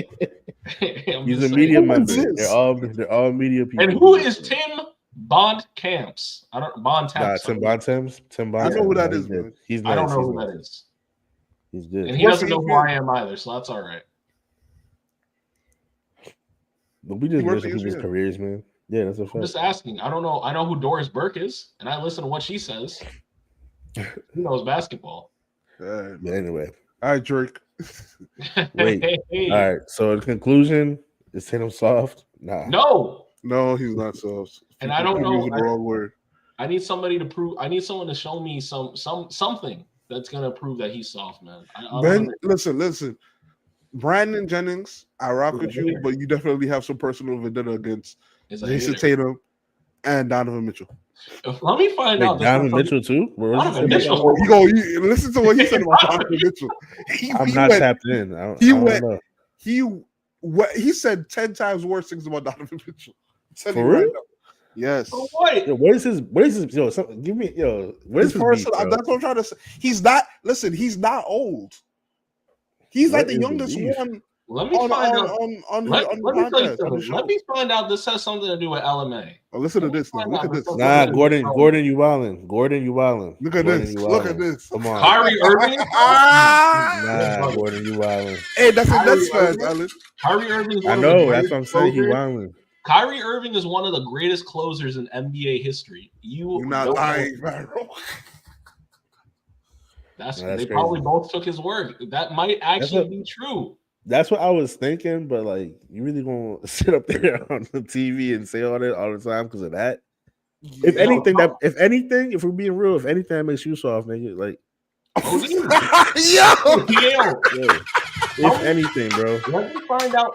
He's a media Who member. is this? They're all media people. And who is Tim Bontemps? Bontemps. Nah, Tim Bontemps. Tim I Bontemps. know who that He's is, good. man. He's nice. I don't know He's who nice. that is. He's good. And he What's doesn't know he who I good? am either, so that's all right. But we just He works mention for people's ESPN. careers, man. Yeah, that's a I'm fact. just asking. I don't know. I know who Doris Burke is, and I listen to what she says. He knows basketball. Yeah. But anyway, All right, Drake. Wait. Hey. all right. So in conclusion, is Tatum soft? Nah. No, No, he's not soft. And I don't People know- using the wrong word. I need somebody to prove. I need someone to show me something that's gonna prove that he's soft, man. I don't Ben, understand. listen. Brandon Jennings, I rock He's a with you, hater. but you definitely have some personal vendetta against Is a Jason hater. Tatum and Donovan Mitchell. Let me find Wait, out. Donovan Mitchell too? What was Donovan he Mitchell. saying? You listen to what he said about Donovan Mitchell. I'm He not went- tapped in. I he don't went- know. He said 10 times worse things about Donovan Mitchell. Said For he right real? now. Yes. For what? Yo, what is his? Yo, give me. Yo, what is His his personal, beef, bro? that's what I'm trying to say. He's not. Listen, he's not old. He's What like the is the youngest beef? one Let me on find out. on Let the me tell you podcast. On the something. show. Let me find out. This has something to do with LMA. Oh, listen to Let me this now. find Look out at this this. has Nah, something to do with Gordon, LMA. you wildin'. Gordon, you wildin'. Look at Gordon, this. you Look at wildin'. this. Come on. Kyrie Irving. Ah! Nah, Gordon, you wildin'. Hey, that's a Kyrie Nets fan, Irving? Alan. Kyrie Irving is I one of the know. That's greatest what I'm saying. He closers. wildin'. Kyrie Irving is one of the greatest closers in NBA history. You're not don't know- lying, bro. That's No, that's they crazy. probably both took his word. That might actually be true. That's what I was thinking, but like, you really gonna sit up there on the TV and say all that all the time because of that? If Yeah. anything, if we're being real, if anything that makes you soft, nigga, like, Yo! Yo, yo, if anything, bro.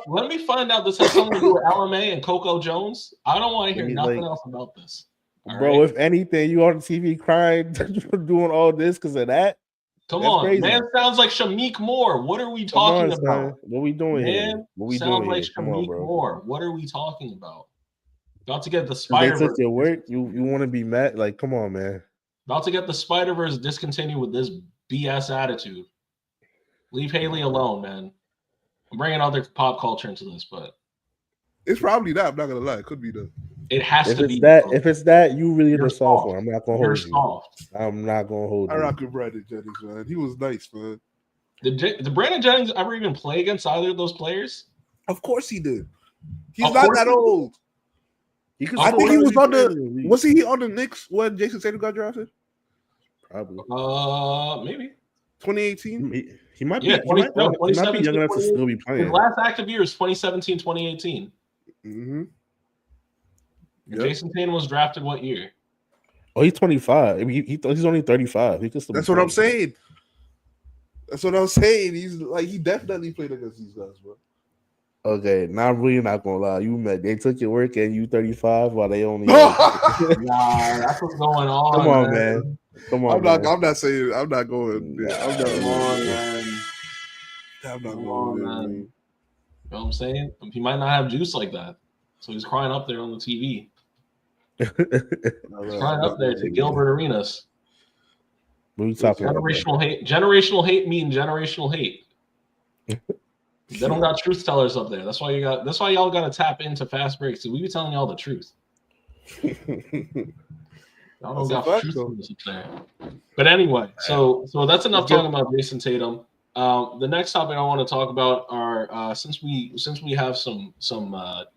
let me find out this has something to do with LMA and Coco Jones. I don't want to hear Maybe, nothing like- else about this. All Bro, right? if anything, you on TV crying, doing all this because of that? Come that's on, crazy. man. Sounds like Shamik Moore. What are we Come on, talking son. about? What we doing here? Man, What we sounds doing like here? Come on, Shamik bro. Moore. What are we talking about? About to get the They Spider took Verse. your work. You want to be mad? Like, come on, man. About to get the Spider Verse discontinued with this BS attitude. Leave Haley alone, man. I'm bringing other pop culture into this, but It's probably that. I'm not gonna lie. It could be that. it has If to it's be. that, if it's that, you really You're the soft soft. one. I'm not gonna You're hold you. soft. I'm not gonna hold I you. rock with Brandon Jennings, man. He was nice, man. Did Brandon Jennings ever even play against either of those players? Of course he did. He's Of not course that he did. old. He could I still think he was probably on play in the league. Was he on the Knicks when Jason Tatum got drafted? Probably. Maybe. 2018. He might be. Yeah, He might be 2017, young enough to still be His playing. last active year is 2017, 2018. Mm-hmm. And Jason Tatum was drafted what year? Oh, he's 25. I mean, he's only 35. He could still. That's be what I'm playing. saying. That's what I'm saying. He's like he definitely played against these guys, bro. Okay, now I'm really not gonna lie. You met. They took your work and you 35 while they only. Nah, that's what's going on. Come on, man. Come on. I'm not saying. I'm not going. Yeah, I'm not Come on, man. I'm not Come going. on, there, man. man. You know what I'm saying? He might not have juice like that. So he's crying up there on the TV. He's crying up there to Gilbert Arenas. What are you talking about? Generational hate. Generational hate mean generational hate. They don't got truth tellers up there. That's why y'all got to tap into Fast Breaks. We be telling y'all the truth. Y'all don't That's a got fact, truth though. tellers up there. But anyway, so that's enough talking about Jason Tatum. The next topic I want to talk about are since we have some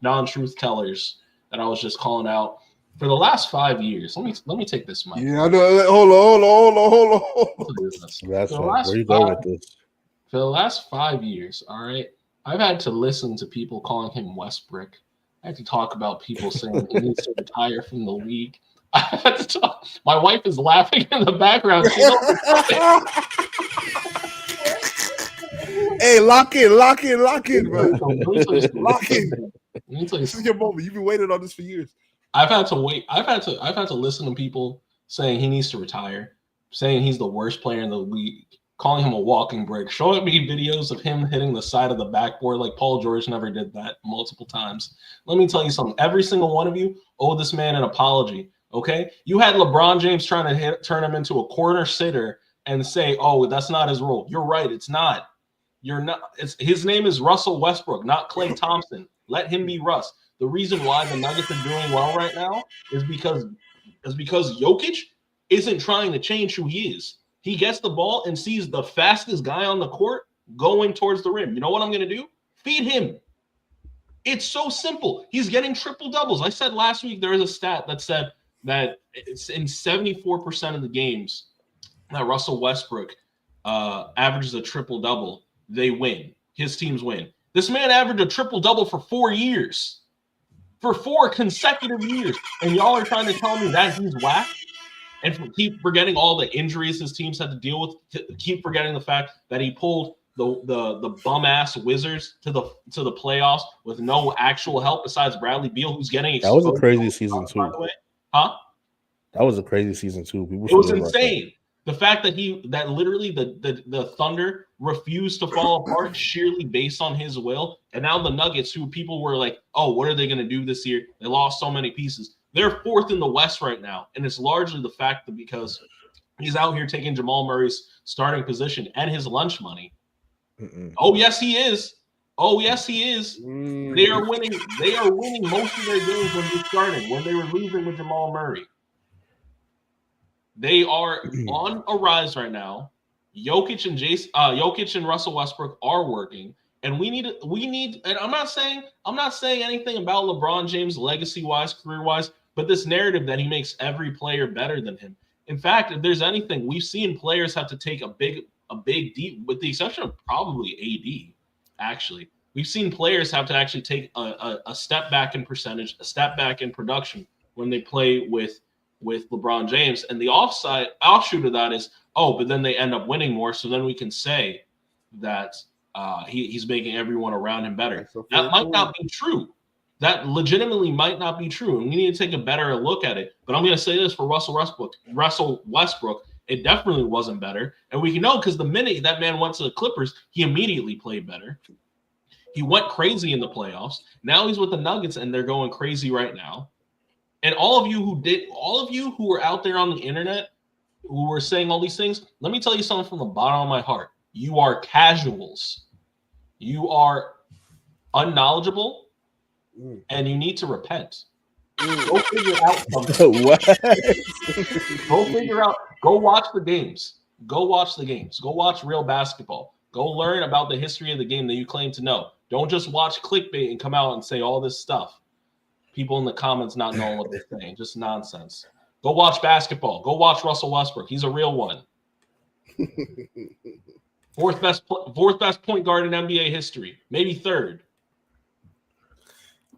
non-truth tellers that I was just calling out for the last 5 years. Let me take this mic. Yeah, I know. Hold on. That's So fine. last Where you going five- with this? For the last 5 years, all right, I've had to listen to people calling him Westbrook. I had to talk about people saying he needs to retire from the league. I had to talk. My wife is laughing in the background. She knows what's coming. Hey, lock in, bro. Lock in. This is your moment. You've been waiting on this for years. I've had to wait. I've had to listen to people saying he needs to retire, saying he's the worst player in the league, calling him a walking brick, showing me videos of him hitting the side of the backboard like Paul George never did that multiple times. Let me tell you something. Every single one of you owe this man an apology. Okay, you had LeBron James trying to turn him into a corner sitter and say, "Oh, that's not his role." You're right. It's not. You're not. His name is Russell Westbrook, not Klay Thompson. Let him be Russ. The reason why the Nuggets are doing well right now is because Jokic isn't trying to change who he is. He gets the ball and sees the fastest guy on the court going towards the rim. You know what I'm going to do? Feed him. It's so simple. He's getting triple doubles. I said last week there was a stat that said that it's in 74% of the games that Russell Westbrook averages a triple double, they win. His teams win. This man averaged a triple double for 4 years. For 4 consecutive years. And y'all are trying to tell me that he's whack? And keep forgetting all the injuries his teams had to deal with. Keep forgetting the fact that he pulled the bum ass Wizards to the playoffs with no actual help besides Bradley Beal, who's getting exposed. That was a crazy season too. By the way. Huh? That was a crazy season too. It was insane. The fact that literally the Thunder refused to fall apart sheerly based on his will, and now the Nuggets, who people were like, oh, what are they going to do this year? They lost so many pieces. They're 4th in the West right now, and it's largely the fact that because he's out here taking Jamal Murray's starting position and his lunch money. Oh, yes, he is. Oh, yes, he is. They are winning. They are winning most of their games when they're starting, when they were losing with Jamal Murray. They are on a rise right now. Jokic and Russell Westbrook are working, and we need. And I'm not saying anything about LeBron James legacy-wise, career-wise, but this narrative that he makes every player better than him. In fact, if there's anything, we've seen players have to take a big deep, with the exception of probably AD. Actually, we've seen players have to actually take a step back in percentage, a step back in production when they play with LeBron James. And the offshoot of that is, but then they end up winning more. So then we can say that he's making everyone arost him better. That might not be true. That legitimately might not be true. And we need to take a better look at it. But I'm going to say this for Russell Westbrook, it definitely wasn't better. And we can know because the minute that man went to the Clippers, he immediately played better. He went crazy in the playoffs. Now he's with the Nuggets, and they're going crazy right now. And all of you who were out there on the internet who were saying all these things, let me tell you something from the bottom of my heart. You are casuals. You are unknowledgeable, and you need to repent. Go figure out something. What? Go figure out. Go watch the games. Go watch the games. Go watch real basketball. Go learn about the history of the game that you claim to know. Don't just watch clickbait and come out and say all this stuff. People in the comments not knowing what they're saying. Just nonsense. Go watch basketball. Go watch Russell Westbrook. He's a real one. Fourth best point guard in NBA history. Maybe 3rd.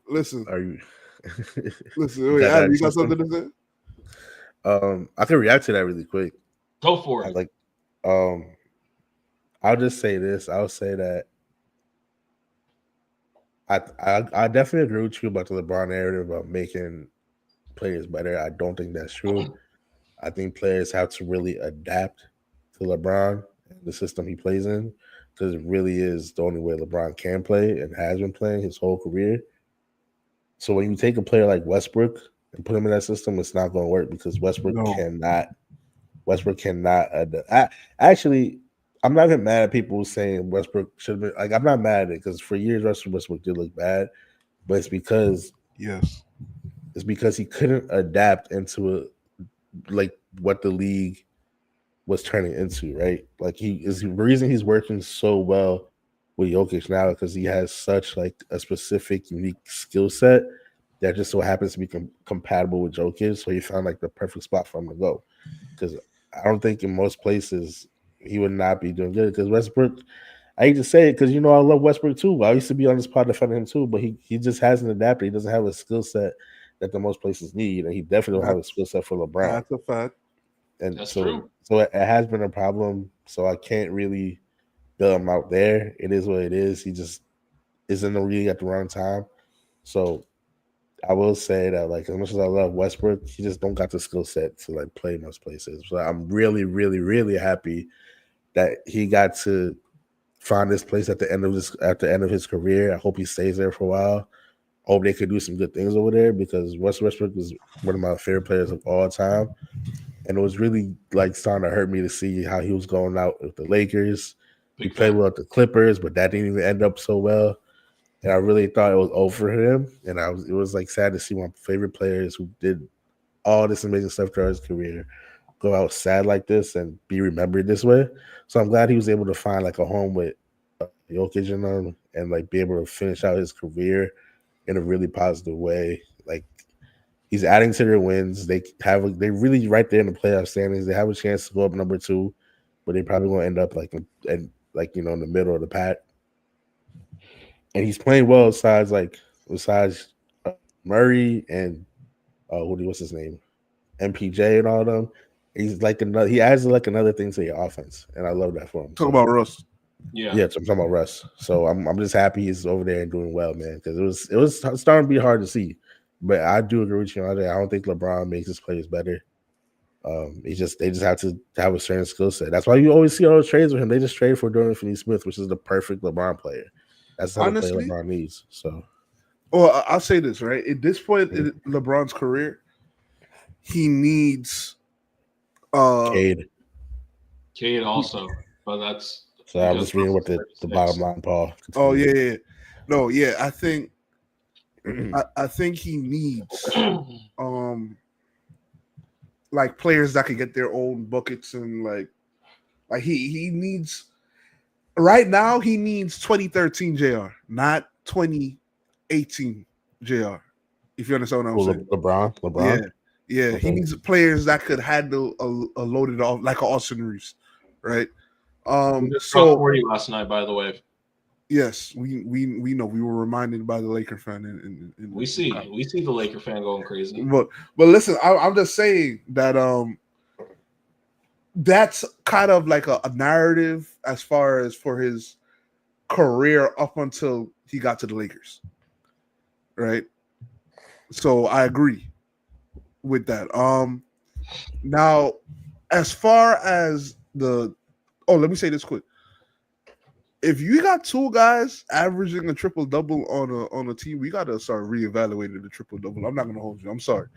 Listen. Are you? Listen. Wait, Adam, you got something to say? I can react to that really quick. Go for it. I'll just say this. I'll say that I definitely agree with you about the LeBron narrative about making players better. I don't think that's true. I think players have to really adapt to LeBron and the system he plays in, because it really is the only way LeBron can play and has been playing his whole career. So when you take a player like Westbrook and put him in that system, it's not going to work because Westbrook cannot. Actually, I'm not even mad at people saying Westbrook should have been. Like, I'm not mad at it because for years Russell Westbrook did look bad, but it's because he couldn't adapt into what the league was turning into, right? Like, he is the reason he's working so well with Jokic now because he has such like a specific, unique skill set that just so happens to be compatible with Jokic. So he found like the perfect spot for him to go. Because I don't think in most places he would not be doing good. Because Westbrook, I hate to say it because I love Westbrook too. I used to be on this pod defending him too, but he just hasn't adapted. He doesn't have a skill set that the most places need, and he definitely don't have a skill set for LeBron. That's a fact. And that's so, true. So it has been a problem. So I can't really bail him out there. It is what it is. He just isn't really at the wrong time. So I will say that, like, as much as I love Westbrook, he just don't got the skill set to like play most places. So I'm really, really, really happy that he got to find this place at the end of his career. I hope he stays there for a while. I hope they could do some good things over there because Westbrook is one of my favorite players of all time. And it was really like starting to hurt me to see how he was going out with the Lakers He played well at the Clippers, but that didn't even end up so well. And I really thought it was over for him. And it was like sad to see one of my favorite players who did all this amazing stuff throughout his career go out sad like this and be remembered this way. So I'm glad he was able to find like a home with Jokic and them and like be able to finish out his career in a really positive way. Like he's adding to their wins. They really right there in the playoff standings. They have a chance to go up number 2, but they probably going to end up in the middle of the pack. And he's playing well besides Murray and what's his name, MPJ and all of them. He's like he adds like another thing to your offense, and I love that for him. Talk about Russ. Yeah, I'm talking about Russ. So I'm just happy he's over there and doing well, man. Because it was starting to be hard to see, but I do agree with you on that. I don't think LeBron makes his players better. They just have to have a certain skill set. That's why you always see all those trades with him. They just trade for Dorian Finney-Smith, which is the perfect LeBron player. That's how the player LeBron needs. So, well, I'll say this right at this point in LeBron's career, he needs Cade also, but that's so I'm just reading what the bottom line, Paul. Oh yeah. No, yeah. I think he needs like players that can get their own buckets and like he needs right now he needs 2013 JR, not 2018 JR. If you understand what I'm saying. LeBron. Yeah. Okay. He needs players that could handle a loaded off like an Austin Reeves, right? So 40 last night, by the way. Yes, we know. We were reminded by the Laker fan, and we see the Laker fan going crazy. But listen, I'm just saying that that's kind of like a narrative as far as for his career up until he got to the Lakers, right? So I agree with that. Now, as far as let me say this quick. If you got 2 guys averaging a triple-double on a team, we got to start reevaluating the triple-double. I'm not going to hold you. I'm sorry.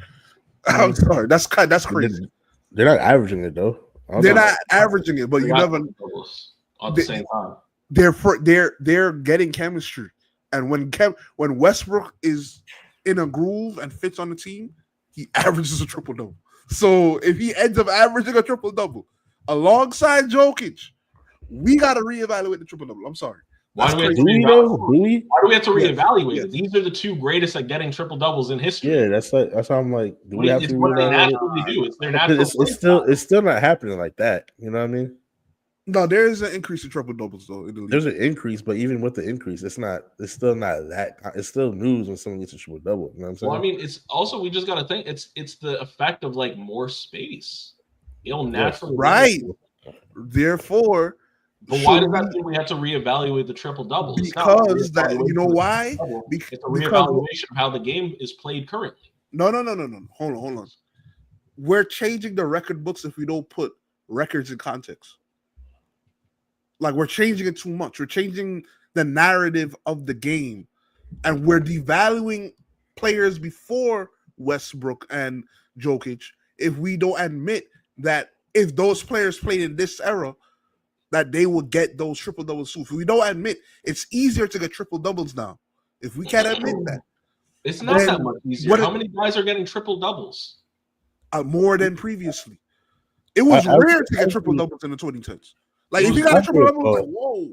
I'm sorry. That's crazy. They're not averaging it, though. They're not averaging it, but you never at the same time. They're getting chemistry. And when Westbrook is in a groove and fits on the team, he averages a triple-double. So if he ends up averaging a triple-double alongside Jokic, we got to reevaluate the triple-double. I'm sorry. Why do we have to reevaluate it? These are the 2 greatest at getting triple-doubles in history. Yeah, that's how I'm like, do we have to what they naturally do. It's their natural. It's still not happening like that. You know what I mean? No, there is an increase in triple-doubles though. In the league. There's an increase, but even with the increase, it's still not that. It's still news when someone gets a triple-double. You know what I'm saying? Well, I mean, it's also we just got to think it's the effect of like more space. It'll naturally right. Therefore. But why does that mean we have to reevaluate the triple double? Because that you know why? It's a reevaluation of how the game is played currently. No. Hold on. We're changing the record books if we don't put records in context. Like we're changing it too much. We're changing the narrative of the game, and we're devaluing players before Westbrook and Jokic if we don't admit that if those players played in this era, that they would get those triple doubles too. If we don't admit, it's easier to get triple doubles now. If we can't admit that, it's not that much easier. How many guys are getting triple doubles? More than previously. It was rare to get triple doubles in the 2010s. Like if you got a triple double, like whoa,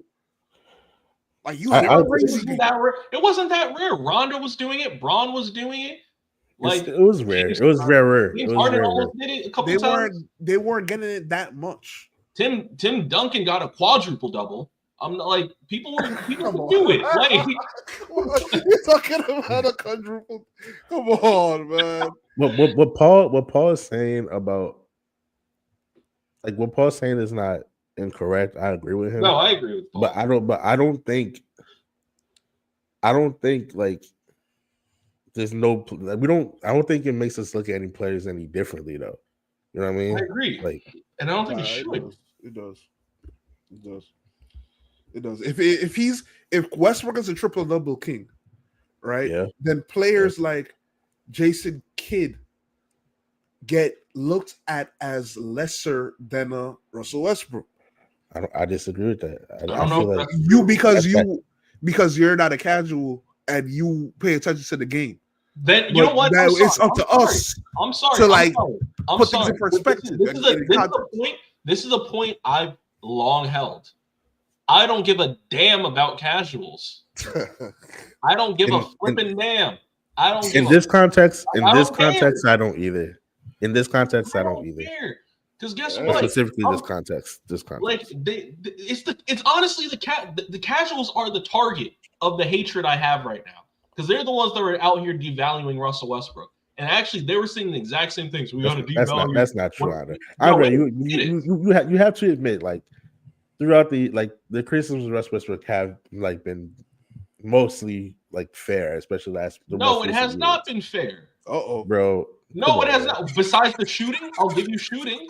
like you. It wasn't that rare. Rondo was doing it. Braun was doing it. Like it was rare. It was rarer. Harden almost did it a couple times. They weren't getting it that much. Tim Duncan got a quadruple double. I'm not like people do it. Like you're talking about a quadruple. Come on, man. What Paul is saying about what Paul's saying is not incorrect. I agree with him. No, I agree with Paul. But I don't think like there's no I don't think it makes us look at any players any differently though. You know what I mean? I agree. And I don't think it should. It does. If Westbrook is a triple double king, right? Yeah. Then players like Jason Kidd get looked at as lesser than a Russell Westbrook. I disagree with that. I don't know feel if like that's- because you're not a casual and you pay attention to the game. Then you know what? It's up to us. I'm sorry. To like I'm put things in perspective. This is a point I've long held. I don't give a damn about casuals. I don't give a flipping damn. I don't. In this context, I don't either. In this context, I don't either. Because guess what? Specifically, this context. Like it's honestly the casuals are the target of the hatred I have right now. Because they're the ones that are out here devaluing Russell Westbrook. And actually, they were saying the exact same things. We got to devalue. That's not true, Andre. You have to admit, like, throughout the criticisms of Russell Westbrook have like been mostly like fair, especially No, it has not been fair. Bro. No, it has not. Besides the shooting, I'll give you shooting.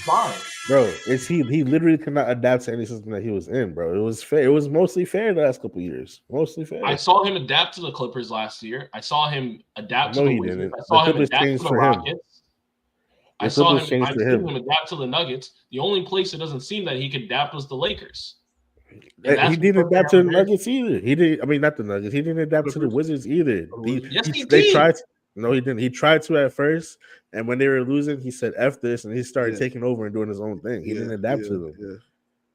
Fine. Bro, he literally could not adapt to any system that he was in, bro. It was fair. It was mostly fair the last couple of years. Mostly fair. I saw him adapt to the Clippers last year. I saw him adapt to the Wizards. I saw him adapt to the Rockets. I saw him adapt to the Nuggets. The only place it doesn't seem that he could adapt was the Lakers. He didn't adapt to the Nuggets either. He didn't. I mean, not the Nuggets. He didn't adapt to the Wizards either. They tried. No, he didn't. He tried to at first, and when they were losing, he said "F this," and he started taking over and doing his own thing. He didn't adapt to them. Yeah.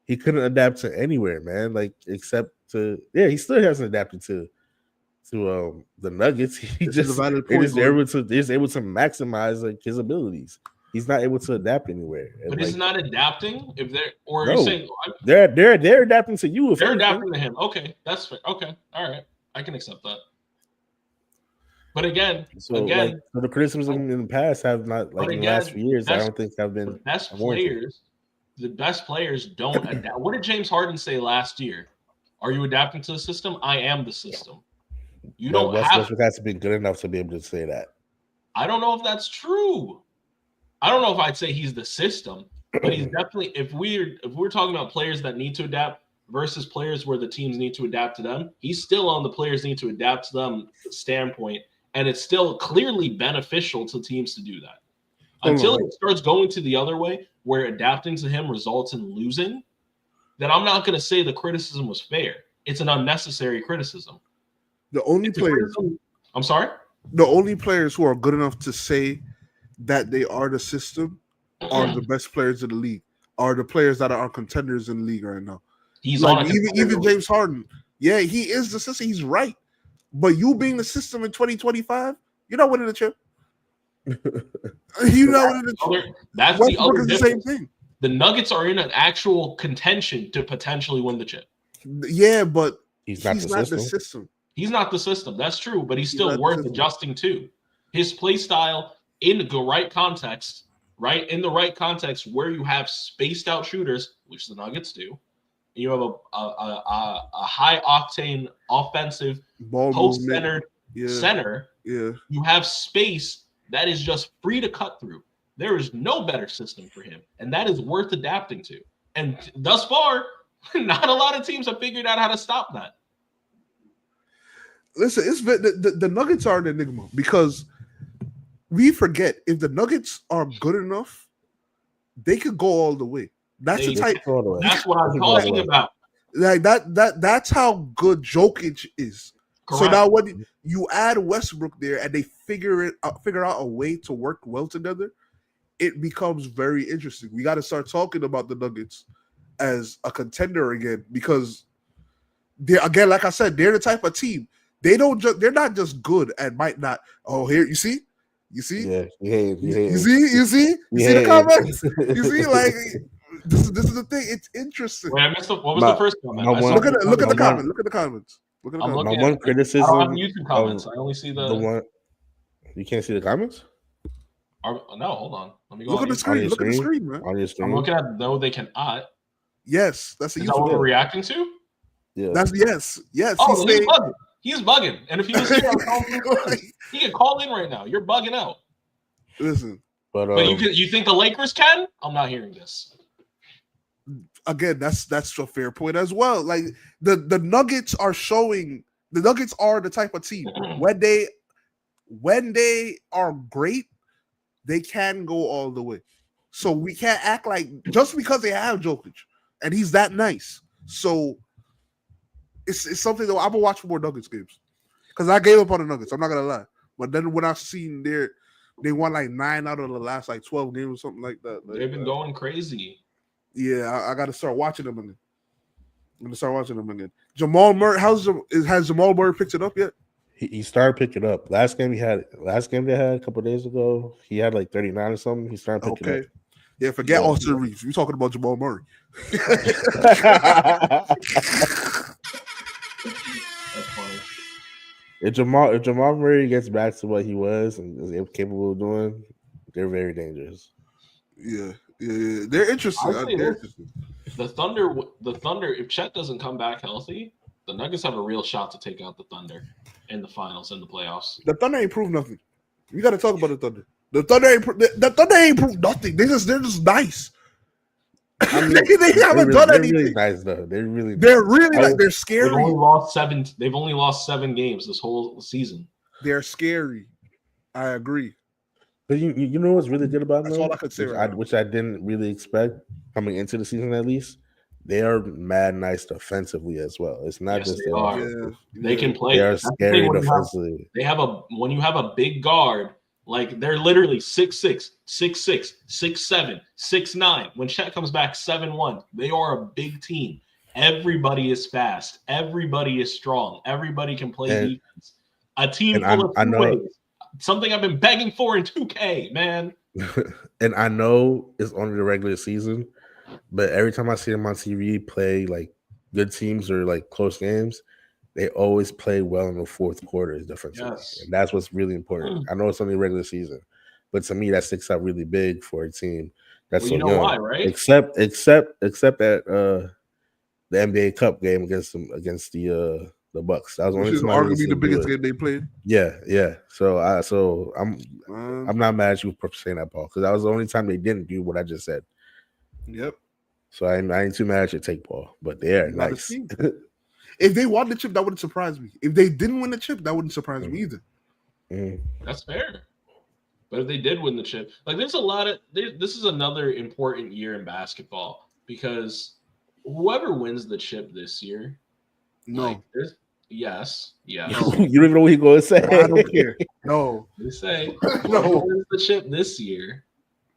He couldn't adapt to anywhere, man. Like except to he still hasn't adapted to the Nuggets. He just is able to maximize like his abilities. He's not able to adapt anywhere. But he's not adapting if they're you're saying they're adapting to you. If they're adapting to him. Okay, that's fair. Okay, all right, I can accept that. But again, the criticisms in the past have not in the last few years. I don't think have been the best players don't adapt. What did James Harden say last year? Are you adapting to the system? I am the system. Westbrook has to be good enough to be able to say that. I don't know if that's true. I don't know if I'd say he's the system, but he's definitely. If we're talking about players that need to adapt versus players where the teams need to adapt to them, he's still on the players need to adapt to them standpoint. And it's still clearly beneficial to teams to do that. Until it starts going to the other way, where adapting to him results in losing, then I'm not going to say the criticism was fair. It's an unnecessary criticism. The only players who are good enough to say that they are the system are the best players in the league, are the players that are contenders in the league right now. He's like even James Harden. Yeah, he is the system. He's right. But you being the system in 2025, you're not winning the chip. You're not winning the chip. That's the other difference. The same thing. The Nuggets are in an actual contention to potentially win the chip. Yeah, but he's not the system. He's not the system. That's true, but he's still worth adjusting to. His play style in the right context, right? In the right context where you have spaced out shooters, which the Nuggets do. You have a high octane offensive post-centered center. Yeah. You have space that is just free to cut through. There is no better system for him, and that is worth adapting to. And thus far, not a lot of teams have figured out how to stop that. Listen, the Nuggets are an enigma because we forget if the Nuggets are good enough, they could go all the way. That's the type. That's what I'm talking about. Like that's how good Jokic is. Correct. So now when you add Westbrook there and they figure out a way to work well together, it becomes very interesting. We got to start talking about the Nuggets as a contender again because they're, again, like I said, they're the type of team. They're not just good and might not. Oh, here you see. You see the comments. You see, like this is the thing. It's interesting. Wait, I missed what was the first comment? Look at the comments. Look at the comments. My one criticism. I don't have YouTube comments. I only see the one. You can't see the comments. No, hold on. Let me go. Look at the screen. Look at the screen, man. On your screen. I'm looking at no, they cannot. Yes, that's what we're reacting to. Yeah, that's yes. Oh, he's bugging. And if he was here, he can call in right now. You're bugging out. Listen, but you think the Lakers can? I'm not hearing this. Again, that's a fair point as well. Like the Nuggets are showing. The Nuggets are the type of team when they are great, they can go all the way. So we can't act like just because they have Jokic and he's that nice. So it's something that I'm gonna watch more Nuggets games because I gave up on the Nuggets. I'm not gonna lie, but then when I've seen they won like 9 out of the last like 12 games or something like that. They've been going crazy. Yeah, I got to start watching them again. I'm gonna start watching them again. Jamal Murray, has Jamal Murray picked it up yet? He started picking up. Last game they had a couple of days ago, he had like 39 or something. He started picking up. Yeah, forget Austin Reeves. You're talking about Jamal Murray. That's funny. If Jamal Murray gets back to what he was and is capable of doing, they're very dangerous. Yeah. They're interesting. The Thunder, if Chet doesn't come back healthy, the Nuggets have a real shot to take out the Thunder in the finals, in the playoffs. The Thunder ain't proved nothing. You got to talk about the Thunder. The Thunder ain't proved nothing. They're just nice. I mean, they haven't done anything. They're really nice though. They're really like they're scary. They've only lost 7 games this whole season. They're scary. I agree. But you know what's really good about them? That's all I could say. Which I didn't really expect coming into the season. At least they are mad nice defensively as well. It's not just they are. They can play. They are scary defensively. When you have a big guard. Like they're literally 6'6", 6'6", 6'7", 6'9". When Chet comes back 7'1", they are a big team. Everybody is fast. Everybody is strong. Everybody can play defense. A team full of two-ways. Something I've been begging for in 2K, man. And I know it's only the regular season, but every time I see them on TV play like good teams or like close games, they always play well in the fourth quarter defensively. Yes. And that's what's really important. I know it's only regular season, but to me, that sticks out really big for a team that's so young. Why, right? Except that the NBA Cup game against the Bucks. That was only arguably the biggest game they played. Yeah. So I'm not mad at you for saying that, Paul, because that was the only time they didn't do what I just said. Yep. So I ain't too mad at your take, Paul, but they are nice. If they won the chip, that wouldn't surprise me. If they didn't win the chip, that wouldn't surprise me either. That's fair. But if they did win the chip, like there's a lot of this is another important year in basketball because whoever wins the chip this year, yes. You don't even know what he's going to say. I don't care. No, they say whoever wins the chip this year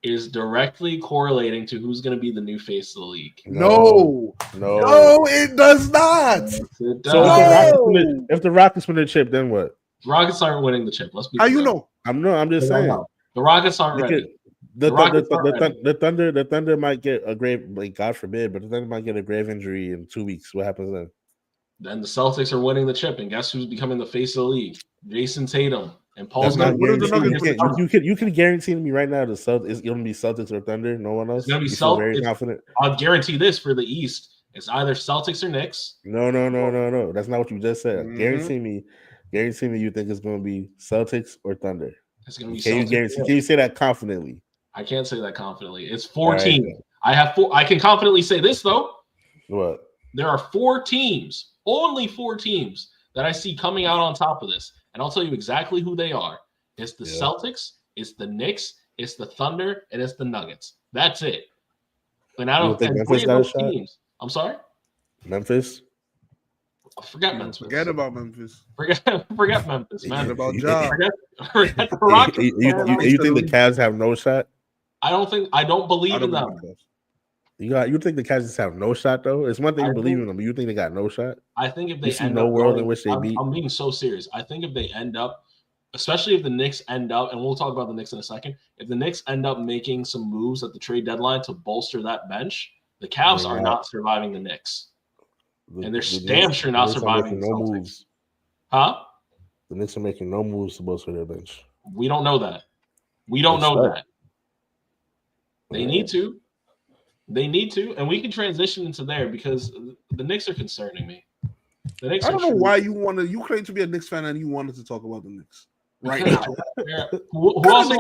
is directly correlating to who's going to be the new face of the league. No, it does not. It does. So if the Rockets win the chip, then what? The Rockets aren't winning the chip. Let's be clear. How you know? I'm just saying. The Rockets aren't ready. The Thunder might get a grave, like God forbid, but the Thunder might get a grave injury in 2 weeks. What happens then? Then the Celtics are winning the chip, and guess who's becoming the face of the league? Jason Tatum. And Paul's you can guarantee to me right now it's going to be Celtics or Thunder. No one else. It's going to be Celtics. Very confident. I'll guarantee this for the East. It's either Celtics or Knicks. No. That's not what you just said. Guarantee me. You think it's going to be Celtics or Thunder. It's going to be. Can you say that confidently? I can't say that confidently. It's 4 teams. I have 4. I can confidently say this though. What? There are 4 teams. Only 4 teams that I see coming out on top of this. And I'll tell you exactly who they are. It's the Celtics, it's the Knicks, it's the Thunder, and it's the Nuggets. That's it. And I don't think Memphis got a shot? Teams. I'm sorry? Memphis? Forget Memphis. Forget about Memphis. Forget Memphis, man. Forget about Ja. Forget the Rockets. You think the Cavs have no shot? I don't believe in them. You think the Cavs just have no shot though? It's one thing you believe in them, but you think they got no shot? I think if they see no world in which they beat. I'm being so serious. I think if they end up, especially if the Knicks end up, and we'll talk about the Knicks in a second. If the Knicks end up making some moves at the trade deadline to bolster that bench, the Cavs are not surviving the Knicks, and they're damn sure not surviving the Celtics. Moves. Huh? The Knicks are making no moves to bolster their bench. We don't know that. They need to. And we can transition into there because the Knicks are concerning me. I don't know why you claim to be a Knicks fan and you wanted to talk about the Knicks right now. Who else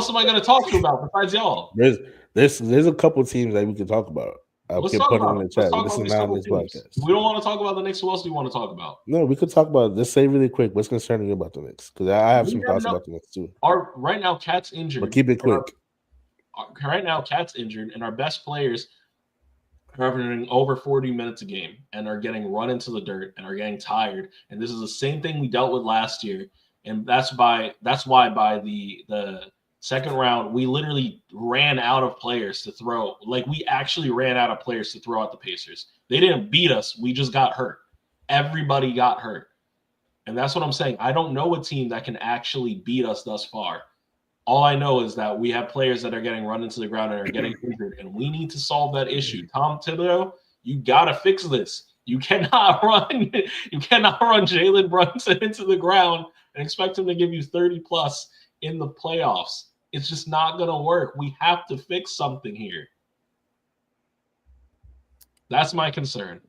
am I going to talk to about besides y'all? There's a couple teams that we can talk about. Let's can talk put about it in the chat. This is not on this podcast. We don't want to talk about the Knicks. Who else do you want to talk about? No, we could talk about. Let's say really quick. What's concerning you about the Knicks? Because I have some thoughts about the Knicks too. Right now, Cat's injured. But keep it quick. Right now, Cat's injured, and our best players averaging over 40 minutes a game and are getting run into the dirt and are getting tired. And this is the same thing we dealt with last year. And that's why by the second round, we literally ran out of players to throw. Like, we actually ran out of players to throw at the Pacers. They didn't beat us. We just got hurt. Everybody got hurt. And that's what I'm saying. I don't know a team that can actually beat us thus far. All I know is that we have players that are getting run into the ground and are getting injured, and we need to solve that issue. Tom Thibodeau, you gotta fix this. You cannot run Jalen Brunson into the ground and expect him to give you 30 plus in the playoffs. It's just not gonna work. We have to fix something here. That's my concern.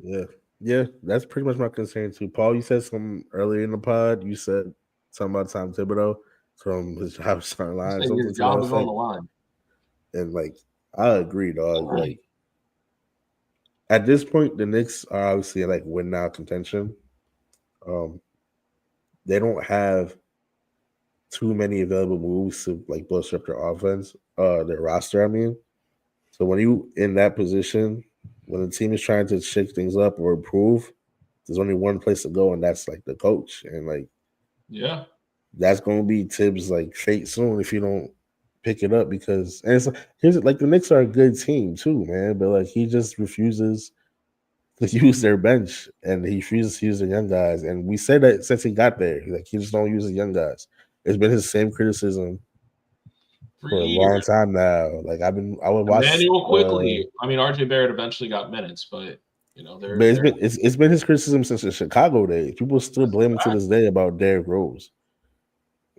Yeah, that's pretty much my concern too. Paul, you said something earlier in the pod. You said something about Tom Thibodeau from his job starting line. His job is on the line. And like, I agree, dog. Like, at this point, the Knicks are obviously like win now contention. They don't have too many available moves to like bolster up their offense, their roster. I mean, so when you in that position, when the team is trying to shake things up or improve, there's only one place to go, and that's like the coach. And like, yeah, that's going to be Tibbs' like fate soon if you don't pick it up. Because and it's here's like the Knicks are a good team too, man, but like he just refuses to use their bench, and he refuses to use the young guys. And we said that since he got there, like he just don't use the young guys. It's been his same criticism for a long time now. Like I would watch Emmanuel quickly. I mean, RJ Barrett eventually got minutes, but you know, it's been his criticism since the Chicago days. People still blame him to this day about Derrick Rose,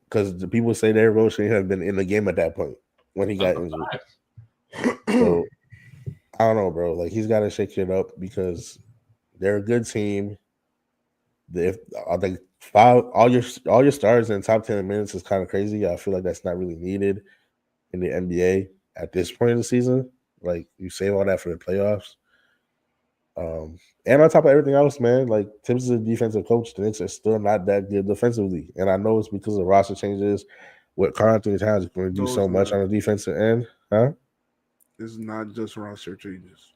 because the people say Derrick Rose shouldn't have been in the game at that point when he got injured. So I don't know, bro. Like, he's got to shake it up because they're a good team. If I think all your stars in top 10 minutes is kind of crazy. I feel like that's not really needed in the NBA at this point in the season. Like, you save all that for the playoffs. And on top of everything else, man, like, Tibbs is a defensive coach. The Knicks are still not that good defensively. And I know it's because of roster changes. What Karl-Anthony Towns is going to do so much on the defensive end, huh? It's not just roster changes.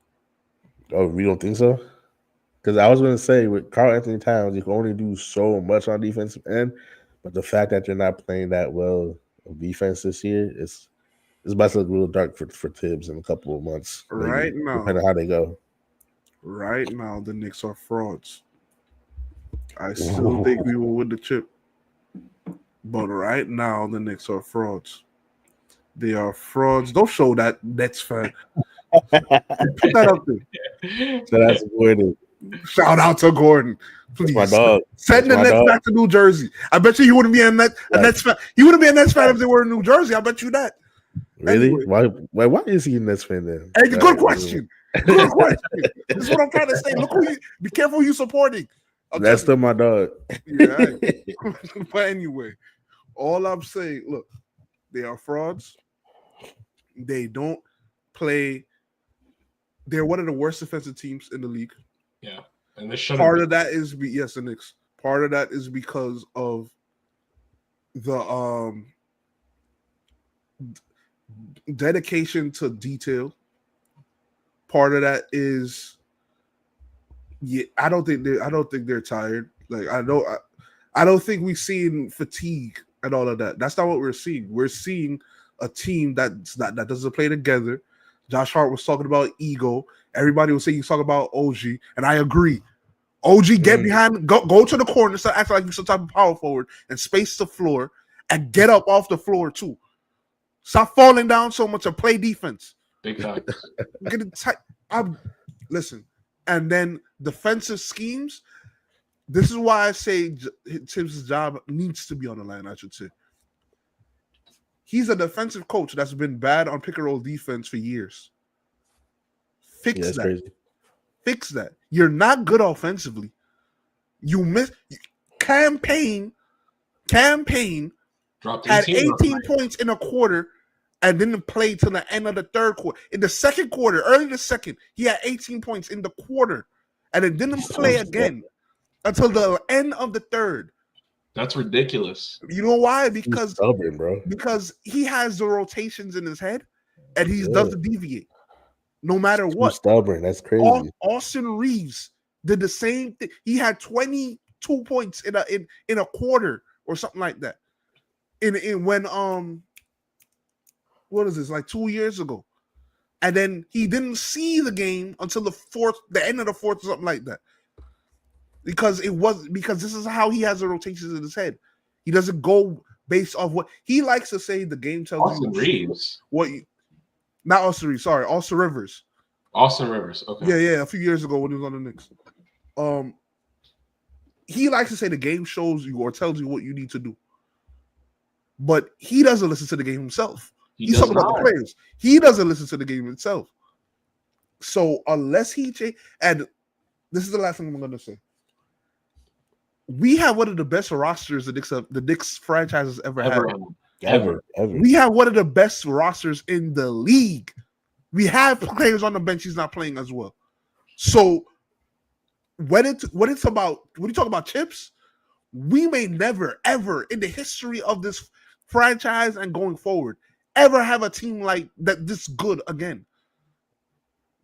Oh, we don't think so? Because I was going to say, with Karl-Anthony Towns, you can only do so much on defensive end. But the fact that you're not playing that well of defense this year, it's about to look real dark for Tibbs in a couple of months. Right now. Depending on how they go. Right now, the Knicks are frauds. I still think we will win the chip. But right now, the Knicks are frauds. They are frauds. Don't show that Nets fan. Put that up there. So that's Gordon. Shout out to Gordon. Please. That's my dog. Send the Nets back to New Jersey. I bet you he wouldn't be a Nets fan. He wouldn't be a Nets fan if they were in New Jersey. I bet you that. Really? Anyway. Why is he a Nets fan then? Hey, good question. Good question. This is what I'm trying to say. Look be careful who you supporting. That's still my dog. Yeah. But anyway, all I'm saying, look, they are frauds. They don't play. They're one of the worst defensive teams in the league. Yeah, and this part of that is the Knicks. Part of that is because of the dedication to detail. Part of that is, I don't think they're tired. Like I don't think we've seen fatigue and all of that. That's not what we're seeing. We're seeing a team that doesn't play together. Josh Hart was talking about ego. Everybody was saying he's talking about OG, and I agree. OG, get behind, go to the corner, start acting like you're some type of power forward, and space the floor, and get up off the floor too. Stop falling down so much and play defense. Big time. Get it tight. Listen, and then defensive schemes. This is why I say Tibbs' job needs to be on the line, I should say. He's a defensive coach that's been bad on pick and roll defense for years. Fix that. Crazy. Fix that. You're not good offensively. You miss campaign dropped had 18 points in a quarter and didn't play till the end of the third quarter. In the second quarter, early in the second, he had 18 points in the quarter and it didn't play again until the end of the third. That's ridiculous. You know why? Because he's stubborn, bro. Because he has the rotations in his head and he doesn't deviate. no matter Too what. stubborn. That's crazy. Austin Reeves did the same thing. He had 22 points in a quarter or something like that. In when what is this, like 2 years ago? And then he didn't see the game until the end of the fourth or something like that. Because this is how he has the rotations in his head. He doesn't go based off what he likes to say. The game tells Austin you Reeves. Not Austin Reeves. Sorry, Austin Rivers. Austin Rivers. Okay. Yeah. A few years ago when he was on the Knicks. He likes to say the game shows you or tells you what you need to do. But he doesn't listen to the game himself. He's talking about the players. He doesn't listen to the game himself. So unless he change, and this is the last thing I'm going to say. We have one of the best rosters the Knicks franchise has ever had. Ever. We have one of the best rosters in the league. We have players on the bench he's not playing as well. So when you talk about chips, we may never, ever in the history of this franchise and going forward ever have a team like that this good again.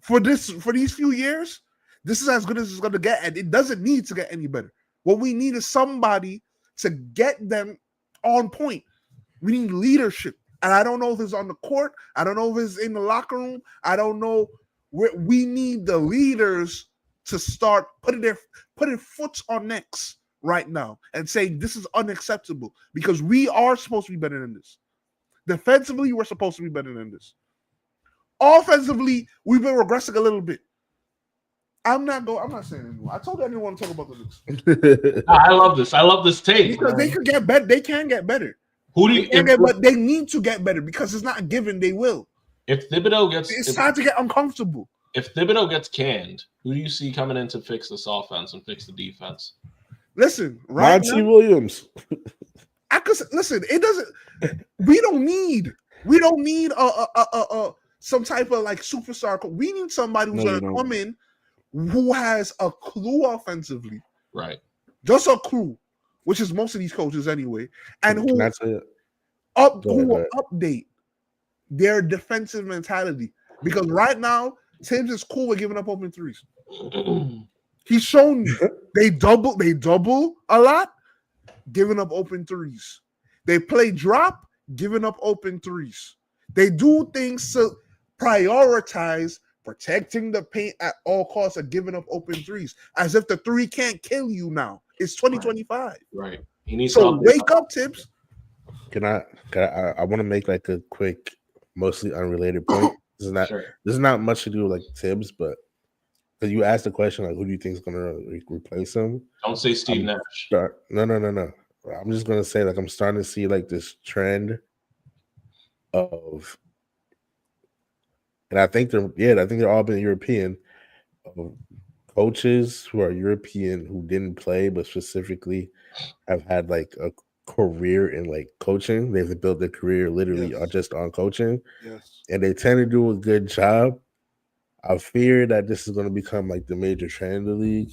For these few years, this is as good as it's going to get, and it doesn't need to get any better. What we need is somebody to get them on point. We need leadership, and I don't know if it's on the court. I don't know if it's in the locker room. I don't know where. We need the leaders to start putting foot on necks right now and saying this is unacceptable because we are supposed to be better than this. Defensively, we're supposed to be better than this. Offensively, we've been regressing a little bit. I'm not saying anymore. I told you I didn't want to talk about the Knicks. I love this. I love this take because they can get better. They can get better. But they need to get better because it's not a given. They will. If Thibodeau gets, it's time to get uncomfortable. If Thibodeau gets canned, who do you see coming in to fix this offense and fix the defense? Listen, right Monty Williams. Listen. It doesn't. We don't need some type of like superstar. We need somebody who's going to come in who has a clue offensively, right? Just a clue, which is most of these coaches anyway, and who will update their defensive mentality. Because right now, Tibbs is cool with giving up open threes. He's shown you they double a lot, giving up open threes. They play drop, giving up open threes. They do things to prioritize protecting the paint at all costs and giving up open threes, as if the three can't kill you now. It's 2025. Right. He needs to wake up, Tibbs. I want to make like a quick, mostly unrelated point. This is not much to do with like Tibbs, but because you asked the question like, who do you think is going to replace him? Don't say Steve Nash. No. I'm just going to say like I'm starting to see like this trend of. And I think they're all been European coaches who are European who didn't play, but specifically have had like a career in like coaching. They've built their career literally just on coaching. Yes. And they tend to do a good job. I fear that this is going to become like the major trend in the league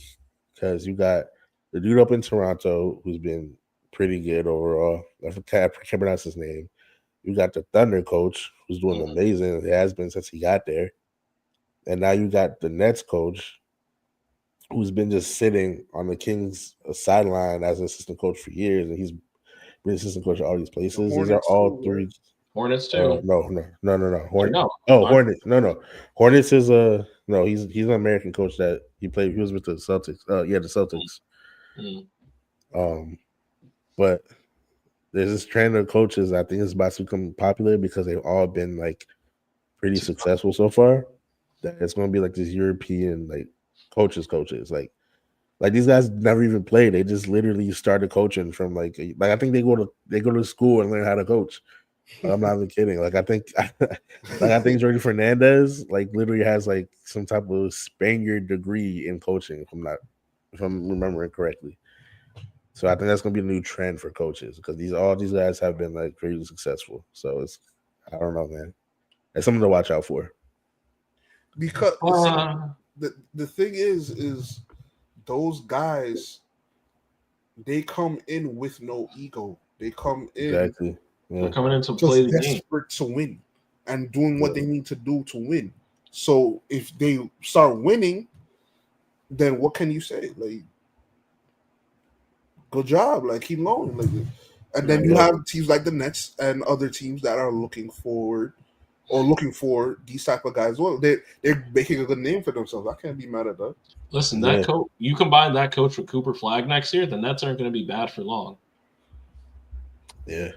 because you got the dude up in Toronto who's been pretty good overall. I can't pronounce his name. You got the Thunder coach who's doing amazing. It has been since he got there. And now you got the Nets coach who's been just sitting on the Kings sideline as an assistant coach for years. And he's been assistant coach at all these places. These are all three. Hornets too. No. Hornets. Hornets. No. Hornets is he's an American coach that he was with the Celtics. The Celtics. But there's this trend of coaches I think is about to become popular because they've all been like pretty successful so far. That it's going to be like this European like coaches like these guys never even played. They just literally started coaching from like I think they go to school and learn how to coach. I'm not even kidding. Like I think Jordi Fernandez like literally has like some type of Spaniard degree in coaching if I'm remembering correctly. So I think that's gonna be a new trend for coaches because all these guys have been like pretty successful. So I don't know, man. It's something to watch out for. Because the thing is those guys, they come in with no ego. They come in They're coming in to play the game, desperate to win and doing what they need to do to win. So if they start winning, then what can you say? Like, good job. Like, keep going. Like, and then you have teams like the Nets and other teams that are looking for these type of guys. Well, they're making a good name for themselves. I can't be mad at that. Listen, that coach. You combine that coach with Cooper Flag next year, the Nets aren't going to be bad for long. Yeah.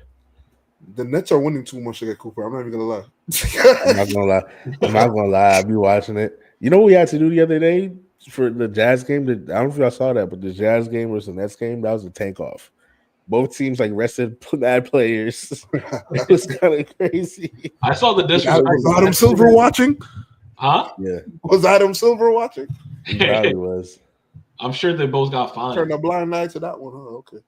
The Nets are winning too much to get Cooper. I'm not even gonna lie. I'm not gonna lie. I'll be watching it. You know what we had to do the other day for the Jazz game? I don't know if y'all saw that, but the Jazz game versus the Nets game, that was a tank off. Both teams like rested bad players. It was kind of crazy. I saw the disrespect. Was Adam Silver watching? Huh? Yeah. Was Adam Silver watching? He probably was. I'm sure they both got fined. Turn a blind eye to that one, huh? Okay.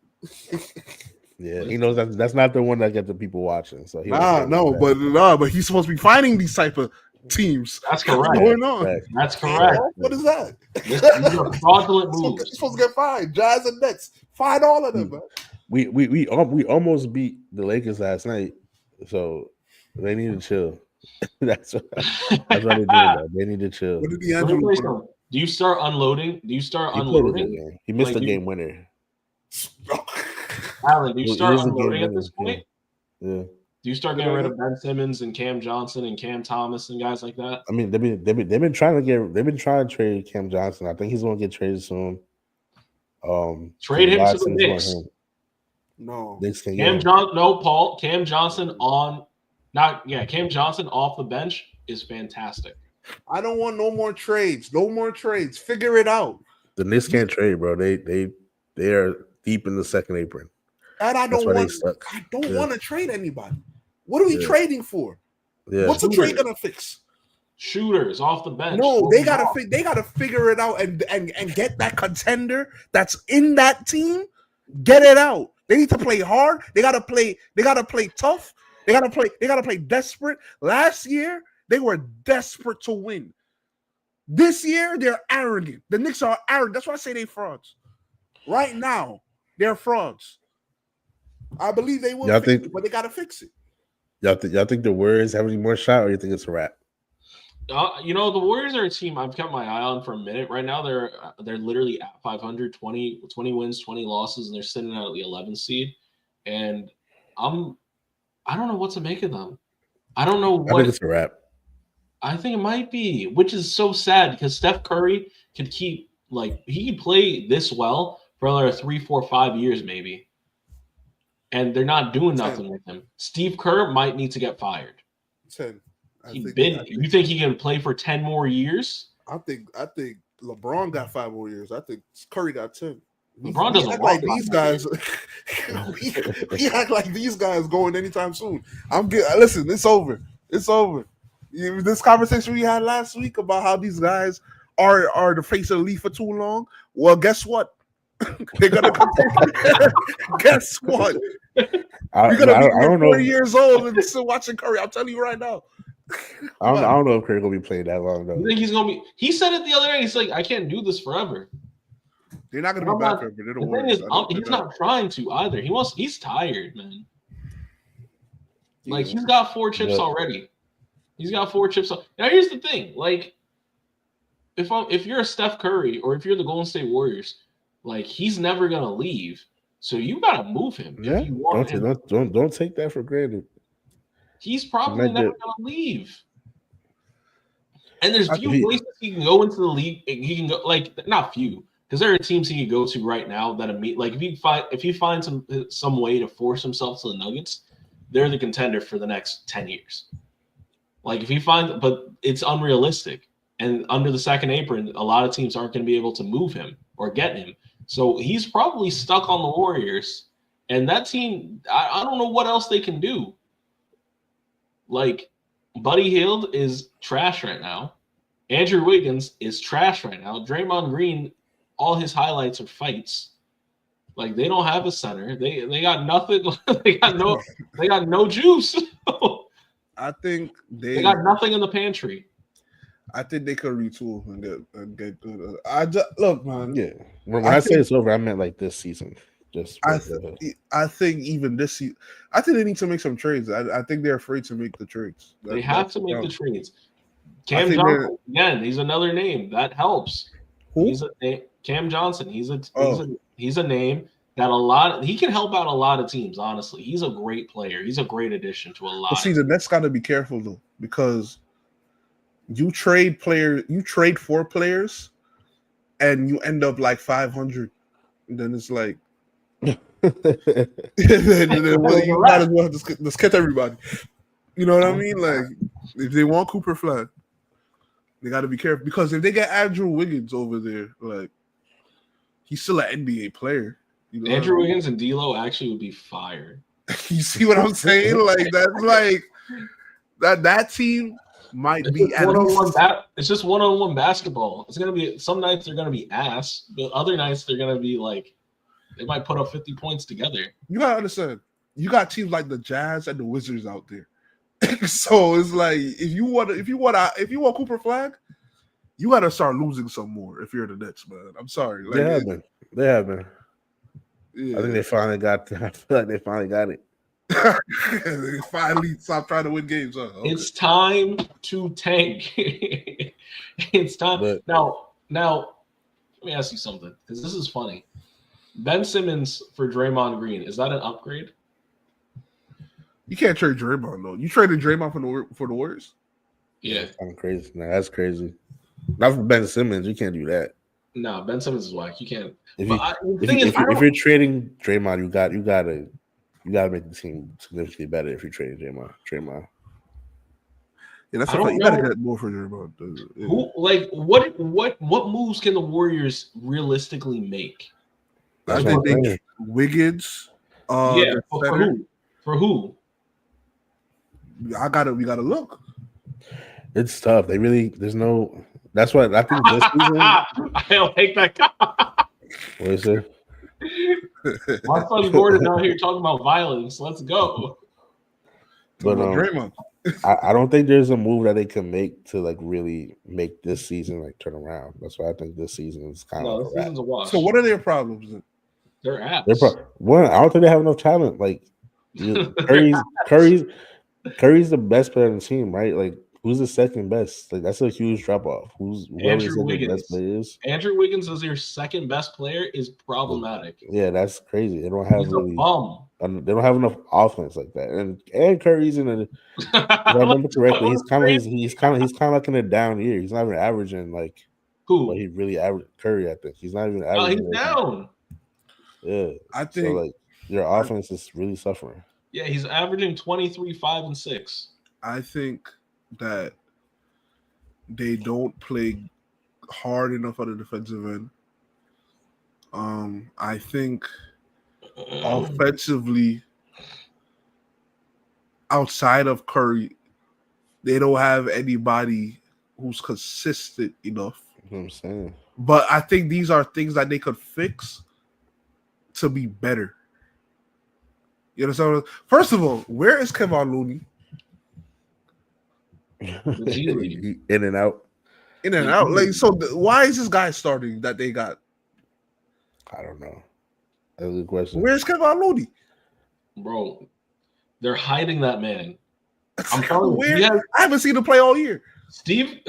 Yeah, he knows that's not the one that gets the people watching. So but he's supposed to be finding these type of teams. That's correct. What's going on? Right. That's correct. What is that? These are fraudulent moves. He's supposed to get fined. Jazz and Nets, fine all of them, man. We almost beat the Lakers last night, so they need to chill. that's what they're doing. Now. They need to chill. What did Do you start unloading? He missed the game winner. Alan, do you start unloading at this point? Yeah. Do you start getting rid of Ben Simmons and Cam Johnson and Cam Thomas and guys like that? I mean, they've been trying to trade Cam Johnson. I think he's going to get traded soon. Trade him to the Knicks. No, Knicks can Cam Johnson Cam Johnson off the bench is fantastic. I don't want no more trades. No more trades. Figure it out. The Knicks can't trade, bro. They are deep in the second apron. And I don't want to trade anybody. What are we trading for? Yeah. What's a trade gonna fix? Shooters off the bench. No, they gotta figure it out and get that contender that's in that team. Get it out. They need to play hard. They gotta play tough. They gotta play desperate. Last year they were desperate to win. This year they're arrogant. The Knicks are arrogant. That's why I say they frauds. Right now they're frauds. I believe they will, but they gotta fix it. Y'all think the Warriors have any more shot, or you think it's a wrap? The Warriors are a team I've kept my eye on for a minute. Right now, they're literally at 500, 20 wins, 20 losses, and they're sitting at the 11th seed. And I don't know what to make of them. I don't know what. I think it's a wrap. I think it might be, which is so sad because Steph Curry he could play this well for another 3, 4, 5 years maybe. And they're not doing nothing with him. Steve Kerr might need to get fired. 10. You think he can play for 10 more years? I think LeBron got 5 more years. I think Curry got 10. LeBron doesn't act like these guys. we act like these guys going anytime soon. Listen, it's over. It's over. This conversation we had last week about how these guys are the face of the league for too long. Well, guess what? They're gonna guess what? You're gonna be 40 years old and still watching Curry. I'm telling you right now. I don't know if Curry gonna be playing that long though. You think he's gonna be? He said it the other day. He's like, I can't do this forever. They're not gonna be back forever. The thing is, he's not trying to either. He's tired, man. Like he's got 4 chips already. He's got 4 chips. Now here's the thing: like, if you're a Steph Curry or if you're the Golden State Warriors. Like he's never gonna leave, so you gotta move him. Yeah, if you want him. Don't take that for granted. He's probably never gonna leave. And there's few places he can go into the league. He can go not few, because there are teams he can go to right now that if he finds some way to force himself to the Nuggets, they're the contender for the next 10 years. Like if he finds, but it's unrealistic. And under the second apron, a lot of teams aren't going to be able to move him or get him. So he's probably stuck on the Warriors. And that team, I don't know what else they can do. Like, Buddy Hield is trash right now. Andrew Wiggins is trash right now. Draymond Green, all his highlights are fights. Like, they don't have a center. They got nothing. they got no juice. I think they got nothing in the pantry. I think they could retool and get good. Look, man. Yeah. When I say it's over, I meant like this season. I think even this season, I think they need to make some trades. I think they're afraid to make the trades. They have to make the trades. Cam think Johnson again. He's another name that helps. Who? He's a name. Cam Johnson. He's a name that he can help out a lot of teams. Honestly, he's a great player. He's a great addition to a lot. But see, the Nets got to be careful though, because you trade for players, and you end up like 500, and then it's like, then well, you might as well just cut everybody. You know what I mean? Like, if they want Cooper Flag, they got to be careful, because if they get Andrew Wiggins over there, like, he's still an NBA player. You know Andrew Wiggins and D'Lo actually would be fire. You see what I'm saying? Like, that's like that team might be at least. It's just one-on-one basketball. It's gonna be some nights they're gonna be ass, but other nights they're gonna be like they might put up 50 points together. You gotta understand. You got teams like the Jazz and the Wizards out there. So it's like if you want Cooper Flag, you gotta start losing some more if you're the Nets, man. I'm sorry. Like, They have been. Yeah. I think they finally got. I feel like they finally got it. They finally stopped trying to win games. Huh? Okay. It's time to tank. It's time. But, now, let me ask you something, because this is funny. Ben Simmons for Draymond Green, is that an upgrade? You can't trade Draymond though. You traded Draymond for the Warriors? Yeah. I'm crazy. No, that's crazy. Not for Ben Simmons. You can't do that. No, Ben Simmons is whack. You can't. If If you're trading Draymond, you gotta make the team significantly better. If you're trading Draymond. Yeah, that's you gotta get more for Draymond. Yeah. What moves can the Warriors realistically make? I think they Wiggins. For who? We gotta look. It's tough. There's no. That's why I think this season. I don't take that. What is it? My son Gordon out here talking about violence. Let's go. But Draymond. I don't think there's a move that they can make to like really make this season like turn around. That's why I think this season is kind of. This season's a wash. So what are their problems? They're ass. One, I don't think they have enough talent. Like Curry's the best player on the team, right? Like, who's the second best? Like, that's a huge drop off. Andrew Wiggins. Best player is? Andrew Wiggins as your second best plair is problematic. Yeah, that's crazy. They don't have He's a bum. They don't have enough offense like that. And Curry's in a. If I remember correctly, he's kind of like in a down year. He's not even averaging like who? What he really averaged. Curry, I think he's not even averaging. He's down. Yeah, I think so, like, your offense is really suffering. Yeah, he's averaging 23, 5, and 6. I think that they don't play hard enough on the defensive end. I think offensively, outside of Curry, they don't have anybody who's consistent enough. You know what I'm saying? But I think these are things that they could fix to be better. You understand? First of all, where is Kevon Looney? In and out. Like, so why is this guy starting that they got? I don't know. That's a good question. Where's Kevon Looney? Bro, they're hiding that man. I'm telling you. I haven't seen him play all year. Steve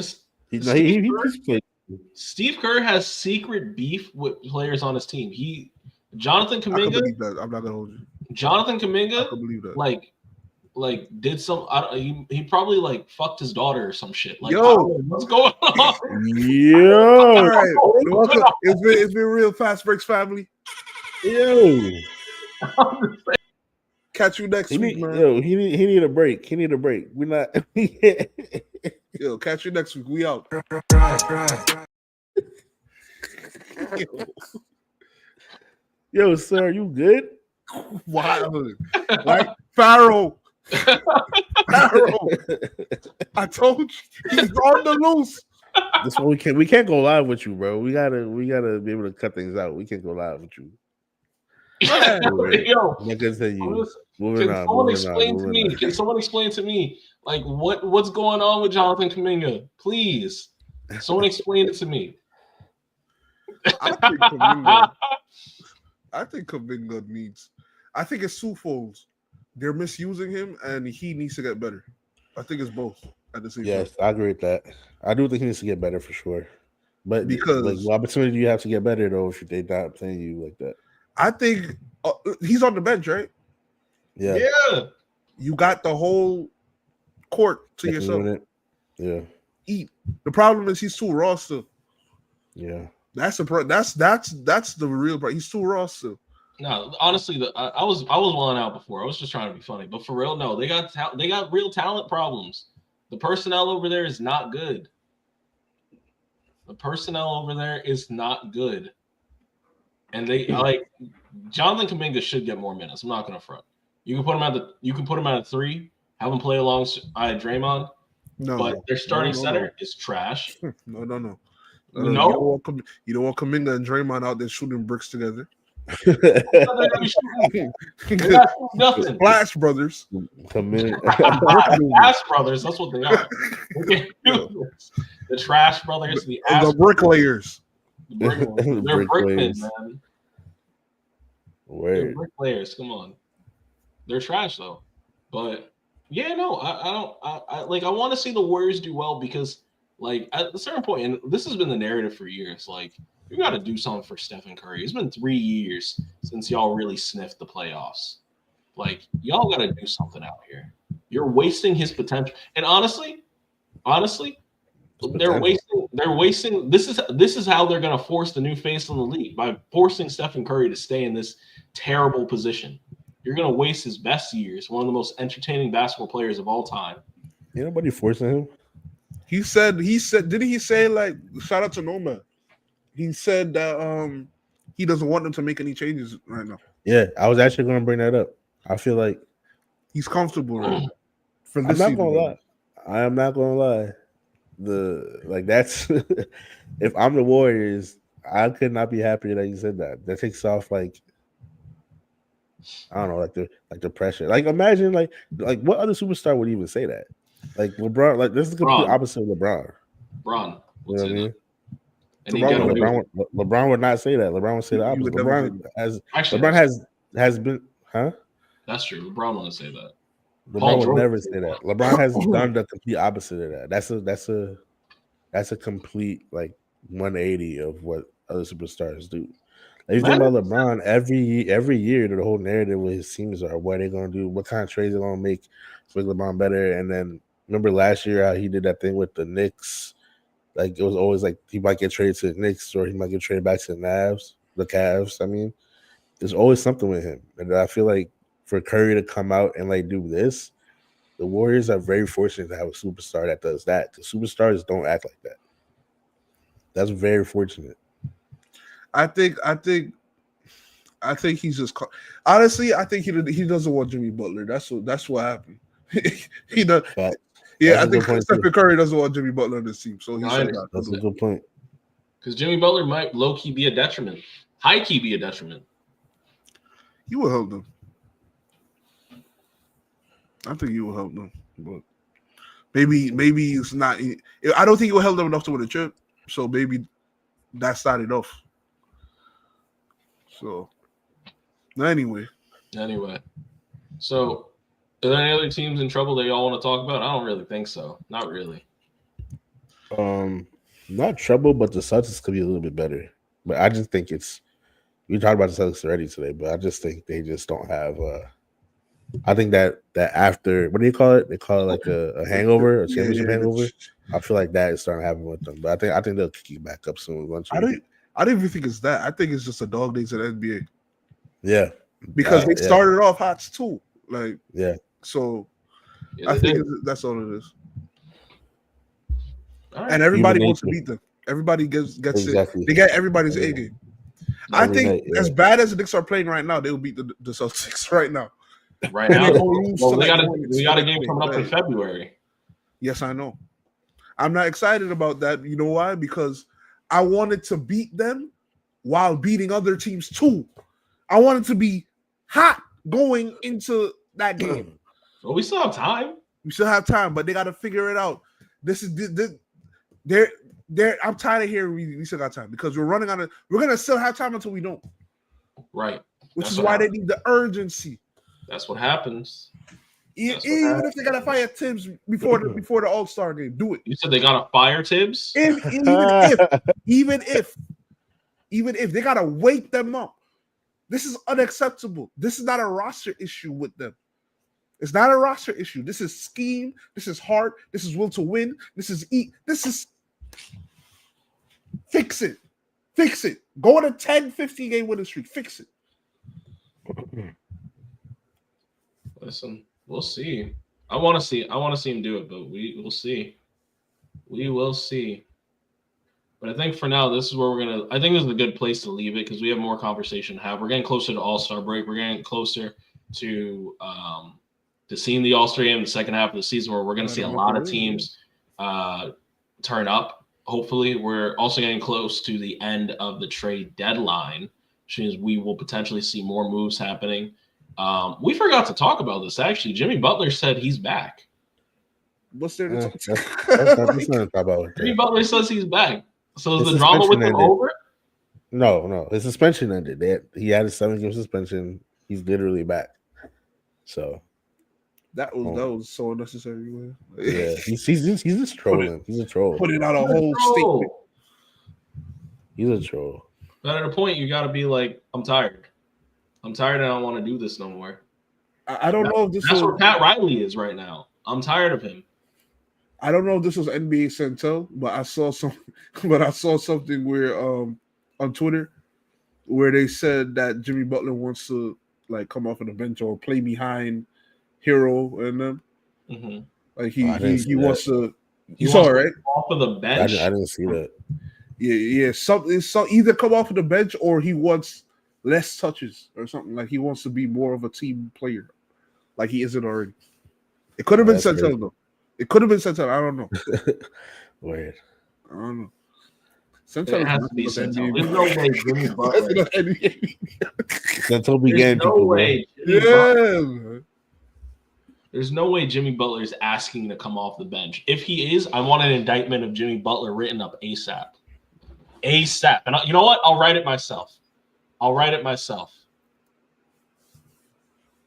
Kerr has secret beef with players on his team. Jonathan Kuminga. I can believe that. I'm not gonna hold you. Jonathan Kuminga. I can believe that. Like did some. He probably like fucked his daughter or some shit. Like, what's going on? Yo, all right. It's been real. Fastbreaks family. Yo, catch you next week, man. Yo, he need a break. We're not. Yo, catch you next week. We out. Yo, sir, you good? Wild. Like Pharaoh. I told you he's on the loose. This one we can't go live with you, bro. We gotta be able to cut things out. We can't go live with you. Yo, Can someone explain to me like what's going on with Jonathan Kuminga? Please, someone explain it to me. I think Kuminga needs. I think it's twofold. They're misusing him, and he needs to get better. I think it's both. at the same time. Yes, I agree with that. I do think he needs to get better for sure. But Because like, what opportunity do you have to get better though if they not playing you like that? I think he's on the bench, right? Yeah. You got the whole court to Second yourself. unit. Yeah. Eat. The problem is he's too raw still. Yeah. That's the real part. He's too raw still. No, honestly, I was walling out before. I was just trying to be funny, but for real, no, they got real talent problems. The personnel over there is not good. The personnel over there is not good, and they like Jonathan Kuminga should get more minutes. I'm not going to front. You can put him at a 3, have him play alongside Draymond. No, but their starting center is trash. No. No, You don't want Kuminga and Draymond out there shooting bricks together. Nothing. Splash Brothers. Splash Brothers. That's what they are. The Trash Brothers. The bricklayers. They're brickmen, man. Word. They're bricklayers. Come on. They're trash though. But yeah, no, I want to see the Warriors do well because like at a certain point, and this has been the narrative for years, like you got to do something for Stephen Curry. It's been 3 years since y'all really sniffed the playoffs. Like y'all got to do something out here. You're wasting his potential. And honestly, they're wasting. This is how they're going to force the new face in the league by forcing Stephen Curry to stay in this terrible position. You're going to waste his best years, one of the most entertaining basketball players of all time. Ain't nobody forcing him. He said, didn't he say, like, shout out to Nomad? He said that he doesn't want them to make any changes right now. Yeah, I was actually going to bring that up. I feel like he's comfortable right now. I'm not going to lie. I am not going to lie. That's if I'm the Warriors, I could not be happier that you said that. That takes off like I don't know, like the pressure. Like imagine like what other superstar would even say that? Like LeBron, like this is the complete opposite of LeBron. LeBron, you know what I mean? And LeBron would not say that. LeBron would say the opposite. LeBron has been, huh? That's true. LeBron wouldn't say that. LeBron would never say that. LeBron has done the complete opposite of that. That's a complete like 180 of what other superstars do. Like, you think about LeBron every year. The whole narrative with his teams are what they're gonna do, what kind of trades they're gonna make to make LeBron better. And then remember last year how he did that thing with the Knicks. Like it was always like he might get traded to the Knicks or he might get traded back to the Cavs. I mean, there's always something with him, and I feel like for Curry to come out and like do this, the Warriors are very fortunate to have a superstar that does that. Because superstars don't act like that. That's very fortunate. I think he's just honestly. I think he doesn't want Jimmy Butler. That's what happened. He does. Yeah, I think Stephen Curry doesn't want Jimmy Butler on this team. So that's a good point. Because Jimmy Butler might low key be a detriment, high key be a detriment. He will help them. I think he will help them, but maybe it's not. I don't think he will help them enough to win a chip. So maybe that started off. So anyway, so are there any other teams in trouble that y'all want to talk about? I don't really think so. Not really. Not trouble, but the Celtics could be a little bit better. But I just think we talked about the Celtics already today, but I just think they just don't have. I think that after what do you call it? They call it like a hangover, a championship hangover. I feel like that is starting to happen with them, but I think they'll kick you back up soon. I don't even think it's that. I think it's just a dog days of the NBA. Yeah, because they started off hot too. Like so I think that's all it is. All right. And everybody wants to beat them. Everybody gets exactly. They get everybody's A game. I think as bad as the Knicks are playing right now, they will beat the Celtics right now. Right now, well, we got a game coming up in February. Yes, I know. I'm not excited about that. You know why? Because I wanted to beat them while beating other teams too. I wanted to be hot going into that game. Well, we still have time. We still have time, but they got to figure it out. I'm tired of hearing we still got time because we're gonna still have time until we don't. Right. Which is why they need the urgency. That's what happens. Even if they gotta fire Tibbs before the All-Star game, do it. You said they gotta fire Tibbs? Even if they gotta wake them up. This is unacceptable. This is not a roster issue with them. It's not a roster issue. This is scheme. This is heart. This is will to win. This is fix it. Fix it. Go on a 10, 15 game winning streak. Fix it. Listen, we'll see. I want to see him do it, but we'll see. We will see. But I think for now, this is where I think this is a good place to leave it because we have more conversation to have. We're getting closer to All-Star break. We're getting closer to seeing the All-Star game in the second half of the season where we're going to see a lot of teams turn up. Hopefully, we're also getting close to the end of the trade deadline, which means we will potentially see more moves happening. We forgot to talk about this, actually. Jimmy Butler said he's back. What's there to talk about? Jimmy Butler says he's back. So is the drama with him over? No. His suspension ended. He had a 7-game suspension. He's literally back. So that was so unnecessary. Man. Yeah, he's just trolling. He's a troll. Putting out a whole statement. He's a troll. But at a point, you got to be like, I'm tired. I'm tired and I don't want to do this no more. I don't know if that's where Pat Riley is right now. I'm tired of him. I don't know if this was NBA Centel, but I saw something where on Twitter where they said that Jimmy Butler wants to like come off of the bench or play behind Hero and them. Mm-hmm. Like he wants to. You saw it, right? Off of the bench. I didn't see that. Yeah. So either come off of the bench or he wants less touches or something. Like he wants to be more of a team player, like he isn't already. It could have been Centel though. It could have been Centel. I don't know. Weird. I don't know. It has to be Centel. There's no way Jimmy Butler. Centel began. There's no way. Yeah. There's no way Jimmy Butler is asking to come off the bench. If he is, I want an indictment of Jimmy Butler written up ASAP. ASAP. And you know what? I'll write it myself.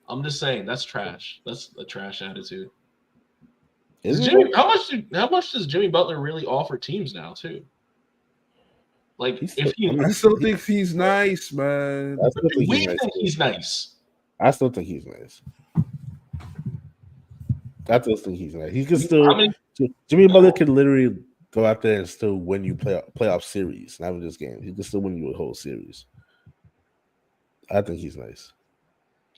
I'm just saying that's trash. That's a trash attitude. How much does Jimmy Butler really offer teams now, too? Like, I still think he's nice, man. We think he's nice. I still think he's nice. I still think he's nice. He can still. Jimmy Butler could literally go out there and still win you playoff series, not even just games. He can still win you a whole series. I think he's nice.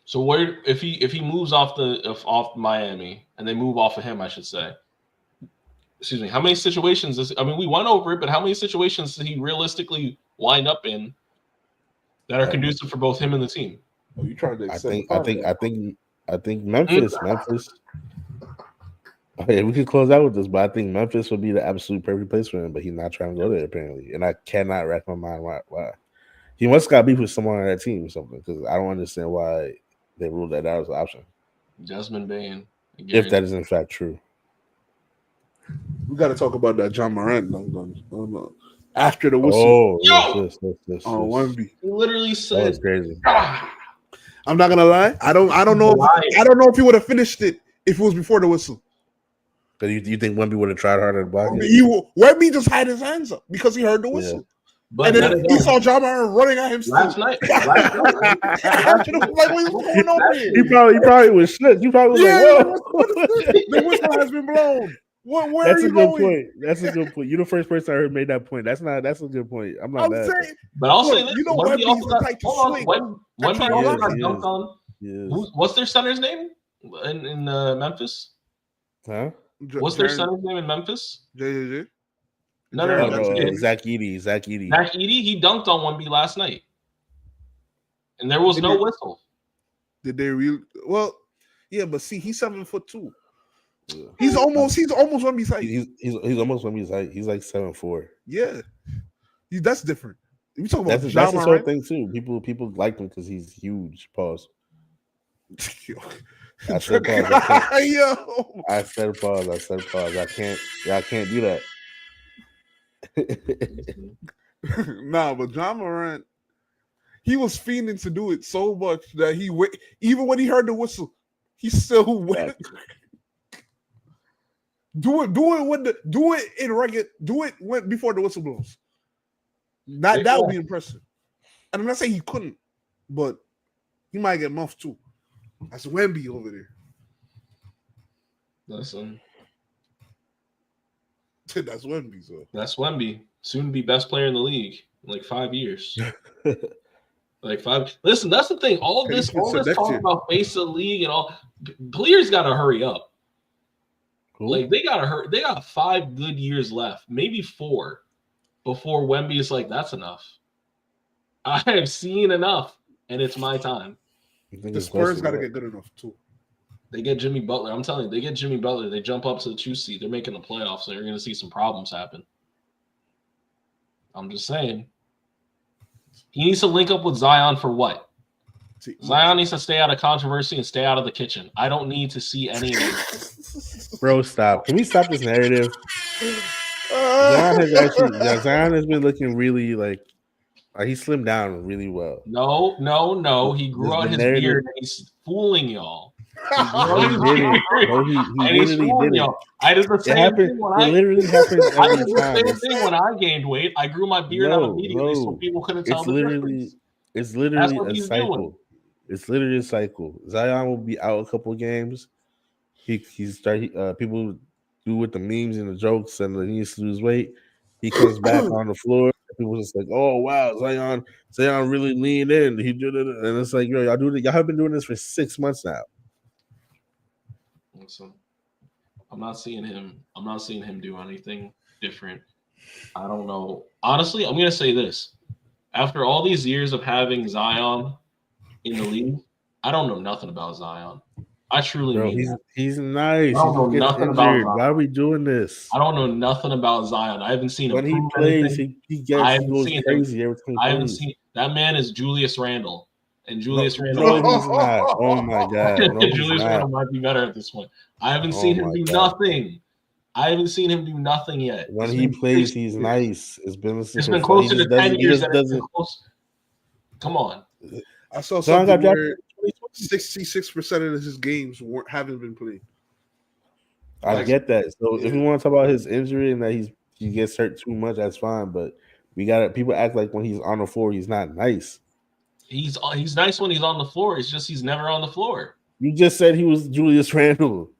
So where if he moves off Miami and they move off of him, I should say. Excuse me. How many situations we went over it, but how many situations does he realistically wind up in that are conducive for both him and the team? Oh, you trying to? I think Memphis. Okay, we could close out with this, but I think Memphis would be the absolute perfect place for him. But he's not trying to go there apparently, and I cannot rack my mind why. He must got beef with someone on that team or something because I don't understand why they ruled that out as an option. Jasmine Bain. If that is in fact true. We got to talk about that John Morant after the whistle. Oh, yes. On Wemby. He literally said, "That was crazy." I'm not gonna lie. I don't know. I don't know if he would have finished it if it was before the whistle. But you think Wemby would have tried harder to block it? Wemby just had his hands up because he heard the whistle. Yeah. But and then he saw John Morant running at him last night. Like, what's going on here? He probably was shit. You probably was like, "Whoa." The whistle has been blown. Where That's are you a good going? point. That's a good point. You're the first person I heard made that point. That's a good point. I'm not mad. Saying, but I'll say this. You know Wemby's the type to swing. Wemby also got dunked on. Yes. What's their center's name in Memphis? Huh? What's their center's name in Memphis? JJJ. No. Zach Edey. Zach Edey. He dunked on Wemby last night, and there was no whistle. Did they really? Well, yeah, but see, he's 7'2". Yeah. He's almost Wemby's height. He's almost Wemby's height. He's like 7'4". Yeah, that's different. We talk about that's the sort of thing too. People like him because he's huge. Pause. I said pause. I said pause. I can't do that. Nah, but John Morant, he was fiending to do it so much that even when he heard the whistle, He's still winning. Do it in regular. Do it before the whistle blows. That would be impressive. And I'm not saying he couldn't, but he might get muffed too. That's Wemby over there. Listen, that's Wemby. So that's Wemby. Soon to be best player in the league in like 5 years. Like 5. Listen, that's the thing. All this talk about face of the league and all players got to hurry up. Cool. Like they got to hurry. They got 5 good years left, maybe 4, before Wemby is like, that's enough. I have seen enough, and it's my time. The Spurs got to get good enough too. They get Jimmy Butler. I'm telling you, they get Jimmy Butler. They jump up to the 2 seed. They're making the playoffs, so you're going to see some problems happen. I'm just saying. He needs to link up with Zion for what? Zion needs to stay out of controversy and stay out of the kitchen. I don't need to see any of it. Bro, stop. Can we stop this narrative? Zion has been looking really like he slimmed down really well. No. He grew out his beard and he's fooling y'all. He literally did it. I did the same thing when I literally happens every I did the time. same thing when I gained weight. I grew my beard out immediately so people couldn't tell the difference. It's literally a cycle. Doing. It's literally a cycle. Zion will be out a couple of games. People do with the memes and the jokes and he needs to lose weight. He comes back on the floor. People just like, oh wow, Zion really leaned in. He did it, and it's like, yo, y'all have been doing this for 6 months now. Listen, I'm not seeing him do anything different. I don't know. Honestly, I'm gonna say this. After all these years of having Zion in the league, I don't know nothing about Zion. I truly mean that. He's nice. I don't know nothing about Zion. Why are we doing this? I don't know nothing about Zion. I haven't seen him. When he plays, he goes crazy every time he plays. I haven't seen that man is Julius Randle. And Julius Randle. No, he's not. Oh my God. No, Julius Randle might be better at this point. I haven't seen him do nothing. I haven't seen him do nothing yet. When he plays, he's nice. It's been closer to 10 years. Come on. I saw something where 66% of his games haven't been played. I get that. So if you want to talk about his injury and that he gets hurt too much, that's fine. But people act like when he's on the floor, he's not nice. He's nice when he's on the floor. It's just he's never on the floor. You just said he was Julius Randle.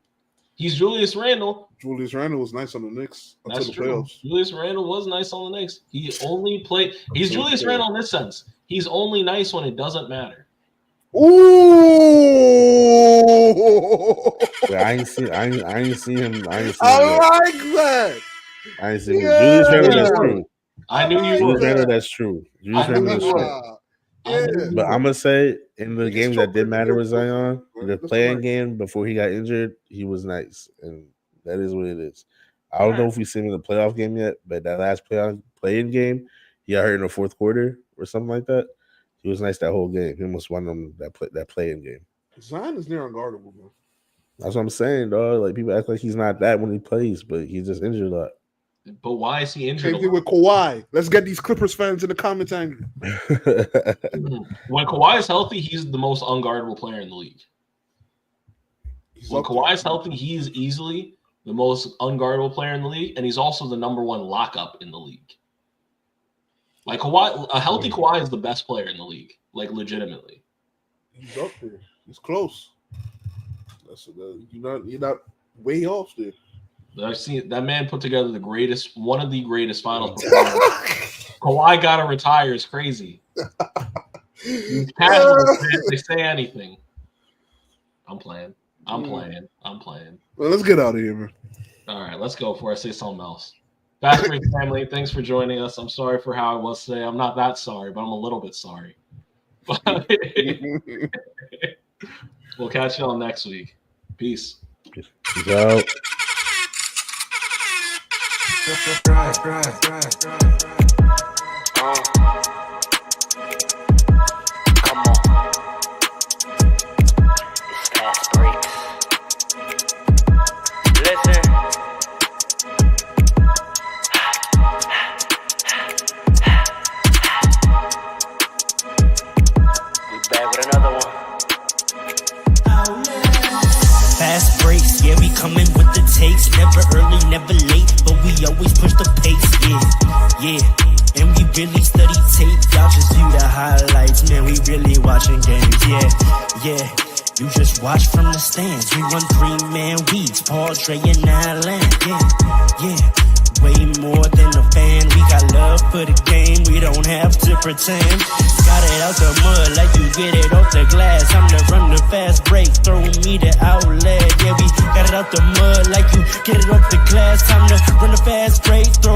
He's Julius Randle. Julius Randle was nice on the Knicks until That's the true. playoffs. Julius Randle was nice on the Knicks. He only played. He's Julius Randle in this sense. He's only nice when it doesn't matter. Ooh! Yeah, I ain't seen him. I ain't seen him. I like that. I ain't seen him. Julius Randle, that's true. I knew you. Julius Randle, that's true. Julius Randle, that's true. Yeah. But I'm gonna say in the games that did matter with Zion, the playing game before he got injured, he was nice, and that is what it is. I don't know if we've seen him in the playoff game yet, but that last playing game, he got hurt in the fourth quarter or something like that. He was nice that whole game. He almost won them that playing game. Zion is near unguardable, man. That's what I'm saying, dog. Like people act like he's not that when he plays, but he's just injured a lot. But why is he injured? Same thing with Kawhi. Let's get these Clippers fans in the comments angry. When Kawhi is healthy, he's the most unguardable player in the league. When Kawhi is healthy, he's easily the most unguardable player in the league, and he's also the number one lockup in the league. Like Kawhi, a healthy Kawhi is the best player in the league, like legitimately. He's up there. He's close. You're not way off there. I've seen that man put together one of the greatest finals performances. Kawhi got to retire is crazy. These casuals, they say anything. I'm playing. Well, let's get out of here, man. All right, let's go before I say something else. Fastbreaks family, thanks for joining us. I'm sorry for how I was today. I'm not that sorry, but I'm a little bit sorry. We'll catch y'all next week. Peace. Peace out. Come on. It's Fastbreaks. Listen. We back with another one. takes. Never early, never late, but we always push the pace. Yeah. And we really study tape. Y'all just view the highlights. Man, we really watching games. Yeah. You just watch from the stands. We run 3-man weeks. Paul, Dre, and Allen. Yeah. Way more than a fan. We got love for the game. We don't have to pretend. Got it out the mud like you get it off the glass. I'm the run the fast break. Throw me the outlet. Yeah, we got it out the mud like you get it off the glass. Time to run the fast break. Throw